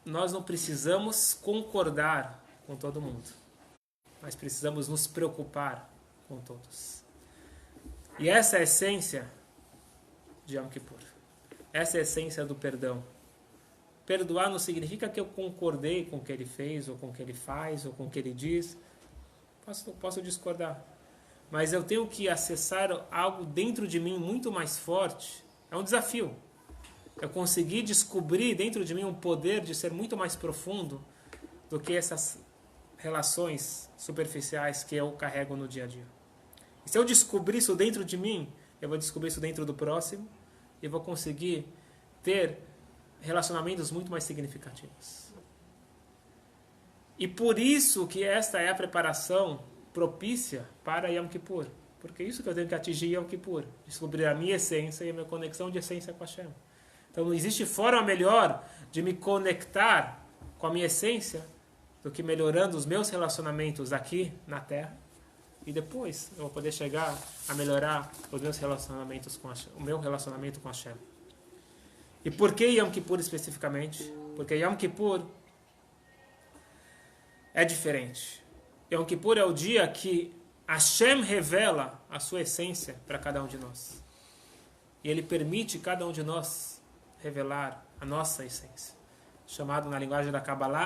Nós não precisamos concordar com todo mundo, mas precisamos nos preocupar com todos. E essa é a essência de Yom Kippur. Essa é a essência do perdão. Perdoar não significa que eu concordei com o que ele fez, ou com o que ele faz, ou com o que ele diz. Posso discordar. Mas eu tenho que acessar algo dentro de mim muito mais forte. É um desafio. Eu consegui descobrir dentro de mim um poder de ser muito mais profundo do que essas relações superficiais que eu carrego no dia a dia. E se eu descobrir isso dentro de mim, eu vou descobrir isso dentro do próximo e vou conseguir ter relacionamentos muito mais significativos. E por isso que esta é a preparação propícia para Yom Kippur. Porque é isso que eu tenho que atingir Yom Kippur. Descobrir a minha essência e a minha conexão de essência com Hashem. Então não existe forma melhor de me conectar com a minha essência do que melhorando os meus relacionamentos aqui na Terra. E depois eu vou poder chegar a melhorar os meus relacionamentos com Hashem, o meu relacionamento com Hashem. E por que Yom Kippur especificamente? Porque Yom Kippur é diferente. Yom Kippur é o dia que Hashem revela a sua essência para cada um de nós. E Ele permite cada um de nós revelar a nossa essência. Chamado na linguagem da Kabbalah,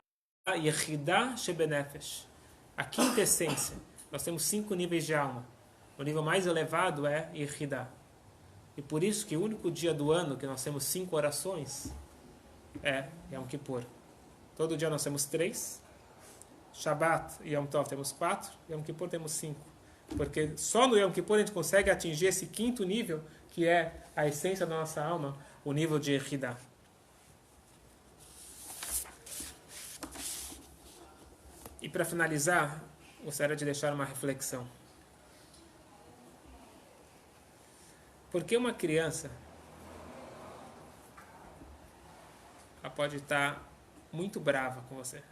Yehidah Shebenefesh. A quinta essência. Nós temos 5 níveis de alma. O nível mais elevado é Yehidah. E por isso que o único dia do ano que nós temos 5 orações é Yom Kippur. Todo dia nós temos 3. Shabbat e Yom Tov temos 4. Yom Kippur temos 5. Porque só no Yom Kippur a gente consegue atingir esse quinto nível, que é a essência da nossa alma, o nível de Yehidah. E para finalizar, gostaria de deixar uma reflexão. Por que uma criança ela pode estar muito brava com você?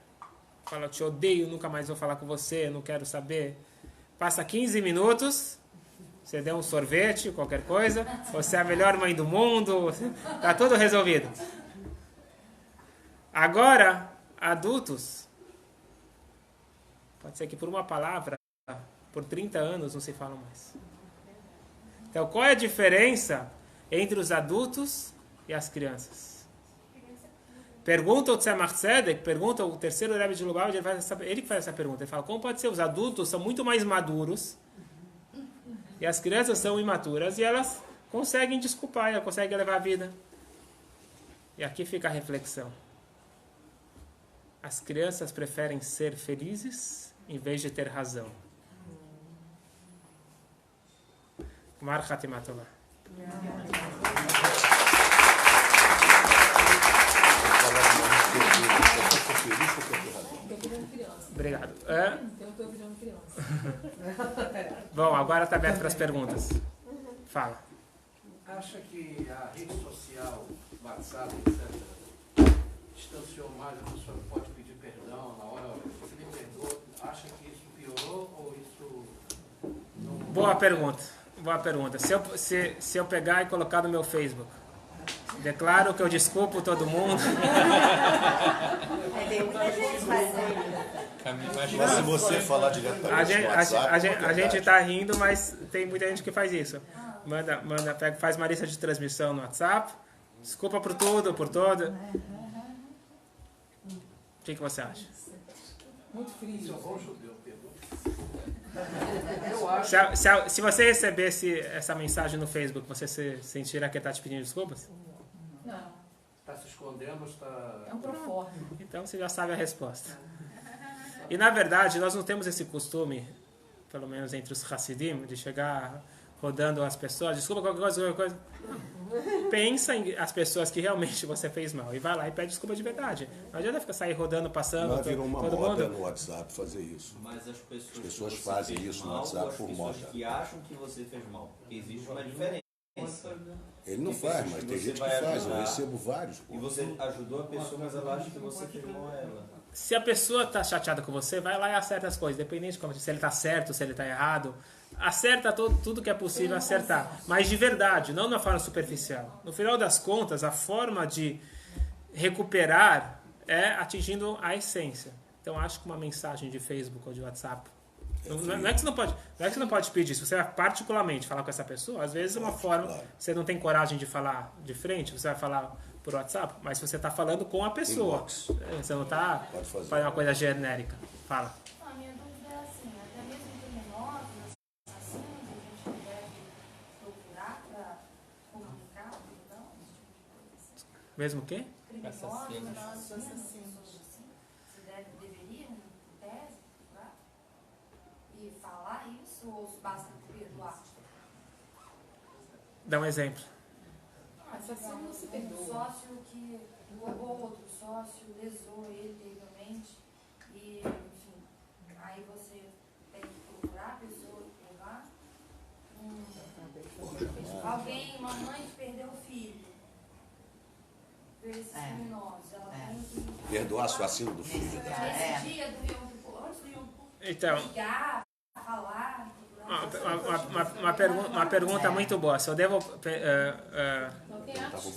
Fala, eu te odeio, nunca mais vou falar com você, não quero saber. Passa 15 minutos, você deu um sorvete, qualquer coisa, você é a melhor mãe do mundo, está tudo resolvido. Agora, adultos, pode ser que por uma palavra, por 30 anos não se falam mais. Então, qual é a diferença entre os adultos e as crianças? Pergunta o Tzemach Tzedek, pergunta o terceiro Rebbe de Lubavitch, ele que faz essa pergunta. Ele fala, como pode ser? Os adultos são muito mais maduros e as crianças são imaturas e elas conseguem desculpar, elas conseguem levar a vida. E aqui fica a reflexão. As crianças preferem ser felizes em vez de ter razão. Mar Khatimatullah. Obrigado. Eu estou virando criança. Bom, agora está aberto para as perguntas. Fala. Acha que a rede social, WhatsApp, etc., distanciou mais, a pessoa pode pedir perdão na hora, você me perdoou, acha que isso piorou ou isso não... Boa pergunta. Boa pergunta. Se eu pegar e colocar no meu Facebook, declaro que eu desculpo todo mundo. Tem muita gente fazendo. Caminho mais Mas se fácil. você falar diretamente no WhatsApp, A gente tá rindo, mas tem muita gente que faz isso. Faz uma lista de transmissão no WhatsApp. Desculpa por tudo, por todo. O que você acha? Muito frio. Eu acho. Se você recebesse essa mensagem no Facebook, você se sentirá que ele está te pedindo desculpas? Não, Está se escondendo ou está... é um proforme. Então você já sabe a resposta. E na verdade, nós não temos esse costume, pelo menos entre os Hassidim, de chegar rodando as pessoas, desculpa qualquer coisa. Pensa em as pessoas que realmente você fez mal e vai lá e pede desculpa de verdade. Não adianta ficar sair rodando, passando, Mas virou uma todo moda mundo. no WhatsApp fazer isso. Mas as Pessoas pessoas que você fazem fez isso no mal, WhatsApp ou as por pessoas moda. que acham que você fez mal. Porque existe uma diferença. Ele não Tem faz, pessoas mas que tem você gente que vai faz. Eu ajudar. recebo vários. E você ajudou a pessoa, mas ela acha que você fez mal a ela. Se a pessoa está chateada com você, vai lá e acerta as coisas, independente de como, se ele está certo, se ele está errado. Acerta tudo que é possível acertar, mas de verdade, não de uma forma superficial. No final das contas, a forma de recuperar é atingindo a essência. Então, acho que uma mensagem de Facebook ou de WhatsApp não é que você não pode pedir. Se você vai particularmente falar com essa pessoa, às vezes é uma forma, você não tem coragem de falar de frente, você vai falar por WhatsApp, mas você está falando com a pessoa. Inbox. Você não está Pode fazer. fazendo uma coisa genérica. Fala. Não, a minha dúvida é assim, até mesmo em criminosos, assassinos, a gente deve procurar para comunicar, perdão, esse tipo de coisa. Mesmo o quê? Criminosos, Assassinos. assassinos, assim, você deveria, em tese, procurar e falar isso ou basta perdoar? Dá um exemplo. Assassino você Um perdoa. sócio que roubou outro sócio, lesou ele terrivelmente e, enfim, aí você tem que procurar a pessoa e levar. Alguém, uma mãe que perdeu o filho, por esses criminosos, ela tem que Perdoar o assassino do filho dela. nesse dia do Yom Kippur, antes do Yom Kippur, Então, ligar, falar, procurar. uma pergunta muito boa. Se eu devo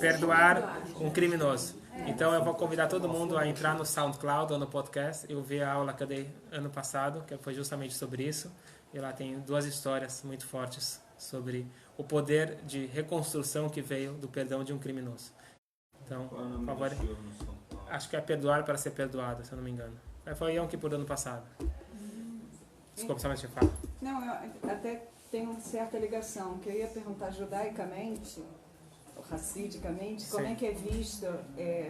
perdoar um criminoso. Então eu vou convidar todo mundo a entrar no SoundCloud ou no podcast. Eu vi a aula que eu dei ano passado, que foi justamente sobre isso. E lá tem 2 histórias muito fortes sobre o poder de reconstrução que veio do perdão de um criminoso. Então, Qual é o por nome favor, do show no São Paulo? acho que é perdoar para ser perdoado, se eu não me engano. Foi Yom Kippur do ano passado. Desculpa, só mais te falo. Não, eu até tenho uma certa ligação, que eu ia perguntar judaicamente, ou racidicamente, como Sim. é que é visto,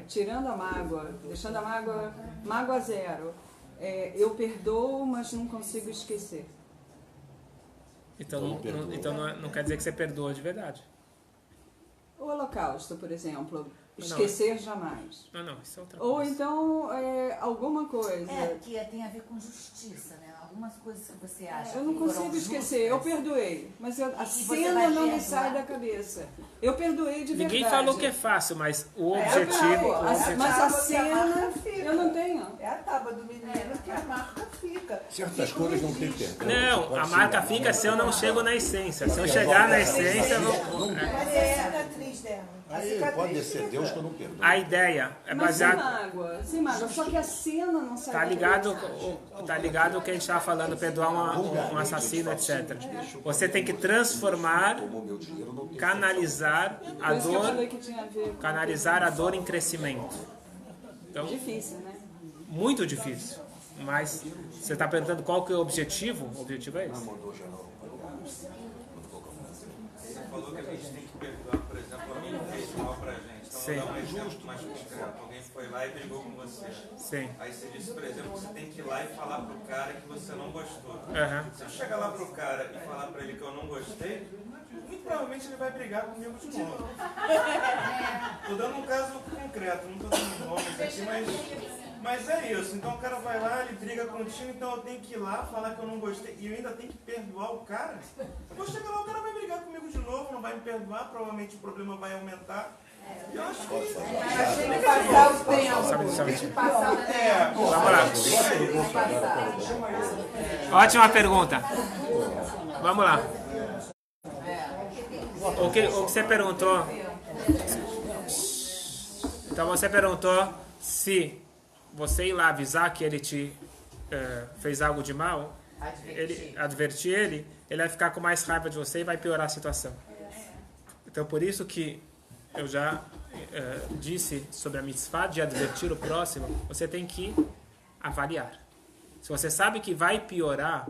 tirando a mágoa, deixando a mágoa zero. Eu perdoo, mas não consigo esquecer. Então, Não perdoa. não quer dizer que você perdoa de verdade. O Holocausto, por exemplo, esquecer jamais. Não, isso é outra Ou coisa. então alguma coisa. Que tem a ver com justiça, né? Algumas coisas que você acha Eu não que foram consigo esquecer, eu justas. perdoei, mas a você cena vai não me perdoar? sai da cabeça. Eu perdoei de verdade. Ninguém falou que é fácil, mas o É, objetivo... bravo. o objetivo- Mas a tábua que a cena marca fica. eu não tenho. É a tábua do menino que a marca fica. Certas coisas não tem perdão. Não, Você pode a se marca enganar, fica mas se eu não pode chego na essência. Se eu chegar na essência, eu vou... Mas é a cicatriz dela. A Aí cicatriz pode ser fica. Deus que eu não perdoo. A ideia é Mas sem baseada... mágoa, só que a cena não sai Tá da ligado, cabeça. tá ligado o que a gente estava falando, perdoar um assassino, etc. Você tem que transformar, Tomou meu dinheiro, não tem canalizar a Por isso que eu falei dor, que tinha a ver com canalizar a dor em crescimento. Então, difícil, né? muito difícil. Mas você está perguntando qual que é o objetivo? O objetivo é esse. mandou já não. Você falou que a gente tem que perdoar, por exemplo, alguém que fez mal pra gente. Então, Sim. vou dar um exemplo mais concreto. Alguém foi lá e brigou com você. Sim. Aí você disse, por exemplo, que você tem que ir lá e falar pro cara que você não gostou. Aham. Se eu chegar lá pro cara e falar pra ele que eu não gostei, muito provavelmente ele vai brigar comigo de novo. Tô dando um caso concreto, não tô dando nomes aqui, mas é isso. Então o cara vai lá, ele briga contigo, então eu tenho que ir lá falar que eu não gostei e eu ainda tenho que perdoar o cara. Eu vou chegar lá, o cara vai brigar comigo de novo, não vai me perdoar, provavelmente o problema vai aumentar. Eu acho que Tem que passar o tempo. Somente. Passar o tempo. Vamos lá. Passar. Ótima pergunta. Vamos lá. O que você perguntou? Então você perguntou se você ir lá avisar que ele te fez algo de mal, advertir ele vai ficar com mais raiva de você e vai piorar a situação. Então, por isso que eu já disse sobre a mitzvah de advertir o próximo, você tem que avaliar. Se você sabe que vai piorar,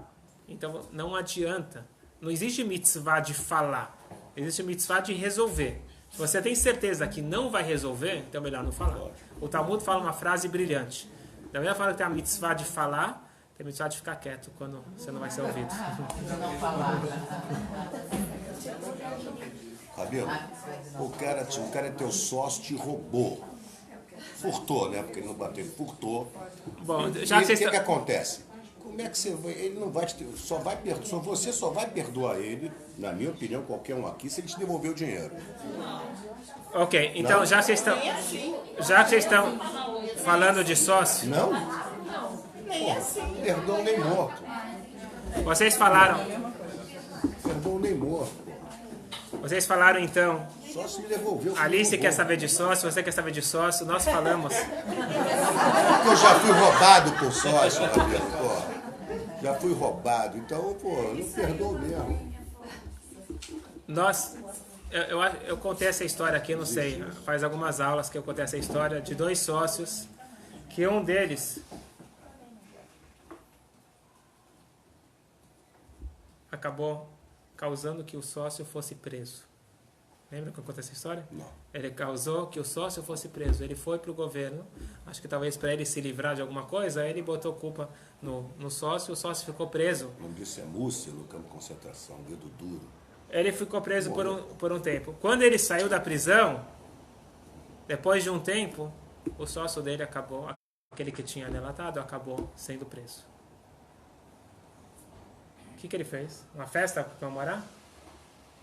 então não adianta. Não existe mitzvah de falar, existe mitzvah de resolver. Se você tem certeza que não vai resolver, então é melhor não falar. O Talmud fala uma frase brilhante. Da mesma forma que tem a mitzvah de falar, tem a mitzvah de ficar quieto quando você não vai ser ouvido. Não falar. Rabino, o cara é teu sócio, te roubou. Furtou, né? Porque ele não bateu, ele furtou. Bom, E já o que que acontece? Como é que você vai... Ele não vai te... Você só vai perdoar ele, na minha opinião, qualquer um aqui, se ele te devolver o dinheiro. Ok, então já que vocês estão falando de sócio... Não? Nem assim. Perdão nem morto. Vocês falaram... Perdão nem morto. Vocês falaram então... Só se me devolveu. Alice quer saber de sócio, você quer saber de sócio, nós falamos... Porque eu já fui roubado por sócio, Rabino, pô. Já fui roubado, então, pô, eu não perdoo mesmo. Eu contei essa história aqui, não sei, faz algumas aulas que eu contei essa história de dois sócios, que um deles acabou causando que o sócio fosse preso. Lembra que eu contei essa história? Não. Ele causou que o sócio fosse preso. Ele foi para o governo, acho que talvez para ele se livrar de alguma coisa, ele botou culpa no sócio, o sócio ficou preso. O nome disso é Múcia, no campo de concentração, dedo duro. Ele ficou preso por um tempo. Quando ele saiu da prisão, depois de um tempo, o sócio dele acabou, aquele que tinha delatado, acabou sendo preso. O que ele fez? Uma festa para comemorar?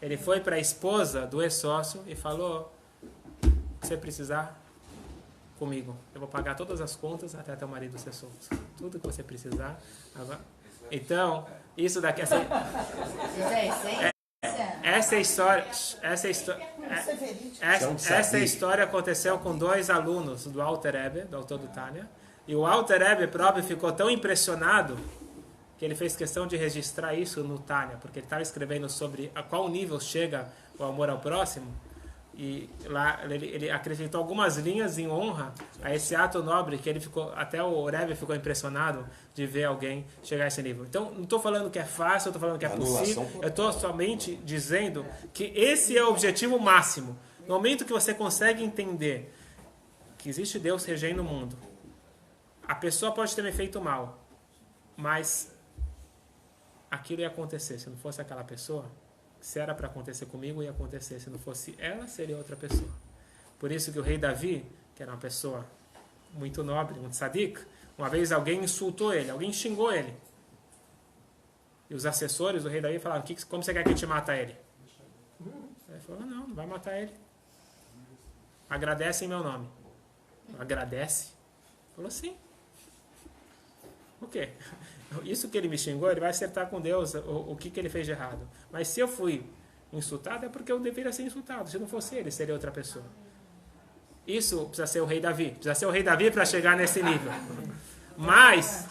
Ele foi para a esposa do ex-sócio e falou: se você precisar, comigo. Eu vou pagar todas as contas até teu marido ser solto. Tudo que você precisar. Então, isso daqui... Essa história aconteceu com dois alunos do Alter Rebbe, do autor do Tânia. E o Alter Rebbe próprio ficou tão impressionado que ele fez questão de registrar isso no Tânia, porque ele estava escrevendo sobre a qual nível chega o amor ao próximo, e lá ele acrescentou algumas linhas em honra a esse ato nobre, que ele ficou, até o Rebbe ficou impressionado de ver alguém chegar a esse nível. Então, não estou falando que é fácil, eu estou falando que é possível, eu estou somente dizendo que esse é o objetivo máximo. No momento que você consegue entender que existe Deus regendo o mundo, a pessoa pode ter me feito mal, mas aquilo ia acontecer. Se não fosse aquela pessoa, se era para acontecer comigo, ia acontecer. Se não fosse ela, seria outra pessoa. Por isso que o rei Davi, que era uma pessoa muito nobre, um tzadik, uma vez alguém insultou ele, alguém xingou ele. E os assessores do rei Davi falaram: como você quer que a gente mate ele? Ele falou: não vai matar ele. Agradece em meu nome. Agradece? Falou: sim. O quê? Isso que ele me xingou, ele vai acertar com Deus o que ele fez de errado. Mas se eu fui insultado, é porque eu deveria ser insultado. Se não fosse ele, seria outra pessoa. Isso precisa ser o rei Davi. Precisa ser o rei Davi para chegar nesse nível. Mas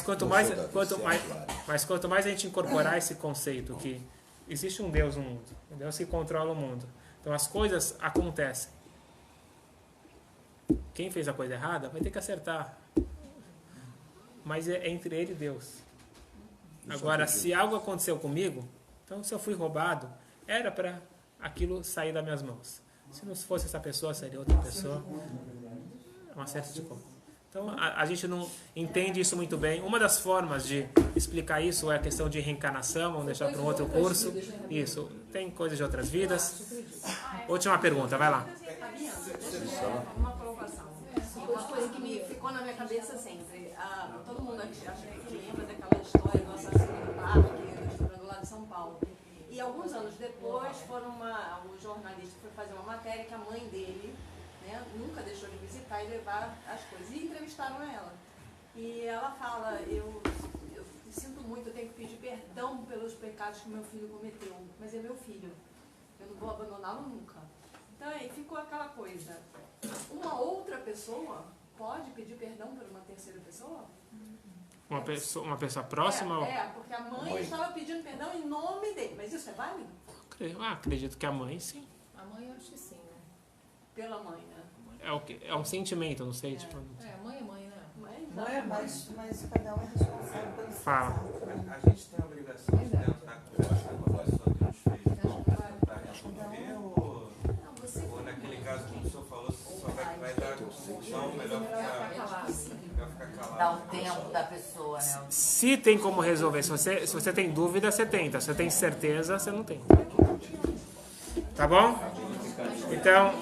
quanto mais a gente incorporar esse conceito que existe um Deus no mundo, um Deus que controla o mundo, então as coisas acontecem. Quem fez a coisa errada vai ter que acertar. Mas é entre ele e Deus. Agora, se algo aconteceu comigo, então se eu fui roubado, era para aquilo sair das minhas mãos. Se não fosse essa pessoa, seria outra pessoa. É uma certa de como. Então, a gente não entende isso muito bem. Uma das formas de explicar isso é a questão de reencarnação. Vamos deixar para um outro curso. Isso, tem coisas de outras vidas. Última pergunta, vai lá. Uma colocação. Uma coisa que me ficou na minha cabeça sempre. Todo mundo acha que lembra daquela história do assassino do parque, estourando lá de São Paulo. E alguns anos depois, um jornalista foi fazer uma matéria que a mãe dele, né, nunca deixou de visitar e levar as coisas. E entrevistaram ela. E ela fala: eu sinto muito, eu tenho que pedir perdão pelos pecados que meu filho cometeu, mas é meu filho. Eu não vou abandoná-lo nunca. Então aí ficou aquela coisa. Uma outra pessoa pode pedir perdão por uma terceira pessoa? Uma pessoa próxima? Porque a mãe estava pedindo perdão em nome dele. Mas isso é válido? Acredito que a mãe, sim. A mãe eu acho que sim, né? Pela mãe, né? É um sentimento, não sei. Tipo, Mãe é mãe, né? Mas cada um é responsável pelo seu Fala. A gente tem a obrigação de tentar conversar com a pessoa que nos fez tentar resolver ou naquele caso, como o senhor falou, só vai dar não, melhor ficar calado. Dá o tempo da pessoa, né? Se tem como resolver, se você tem dúvida, você tenta. Se você tem certeza, você não tem. Tá bom? Então,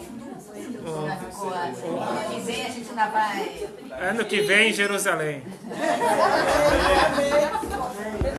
ano que vem a gente ainda vai. ano que vem, Jerusalém.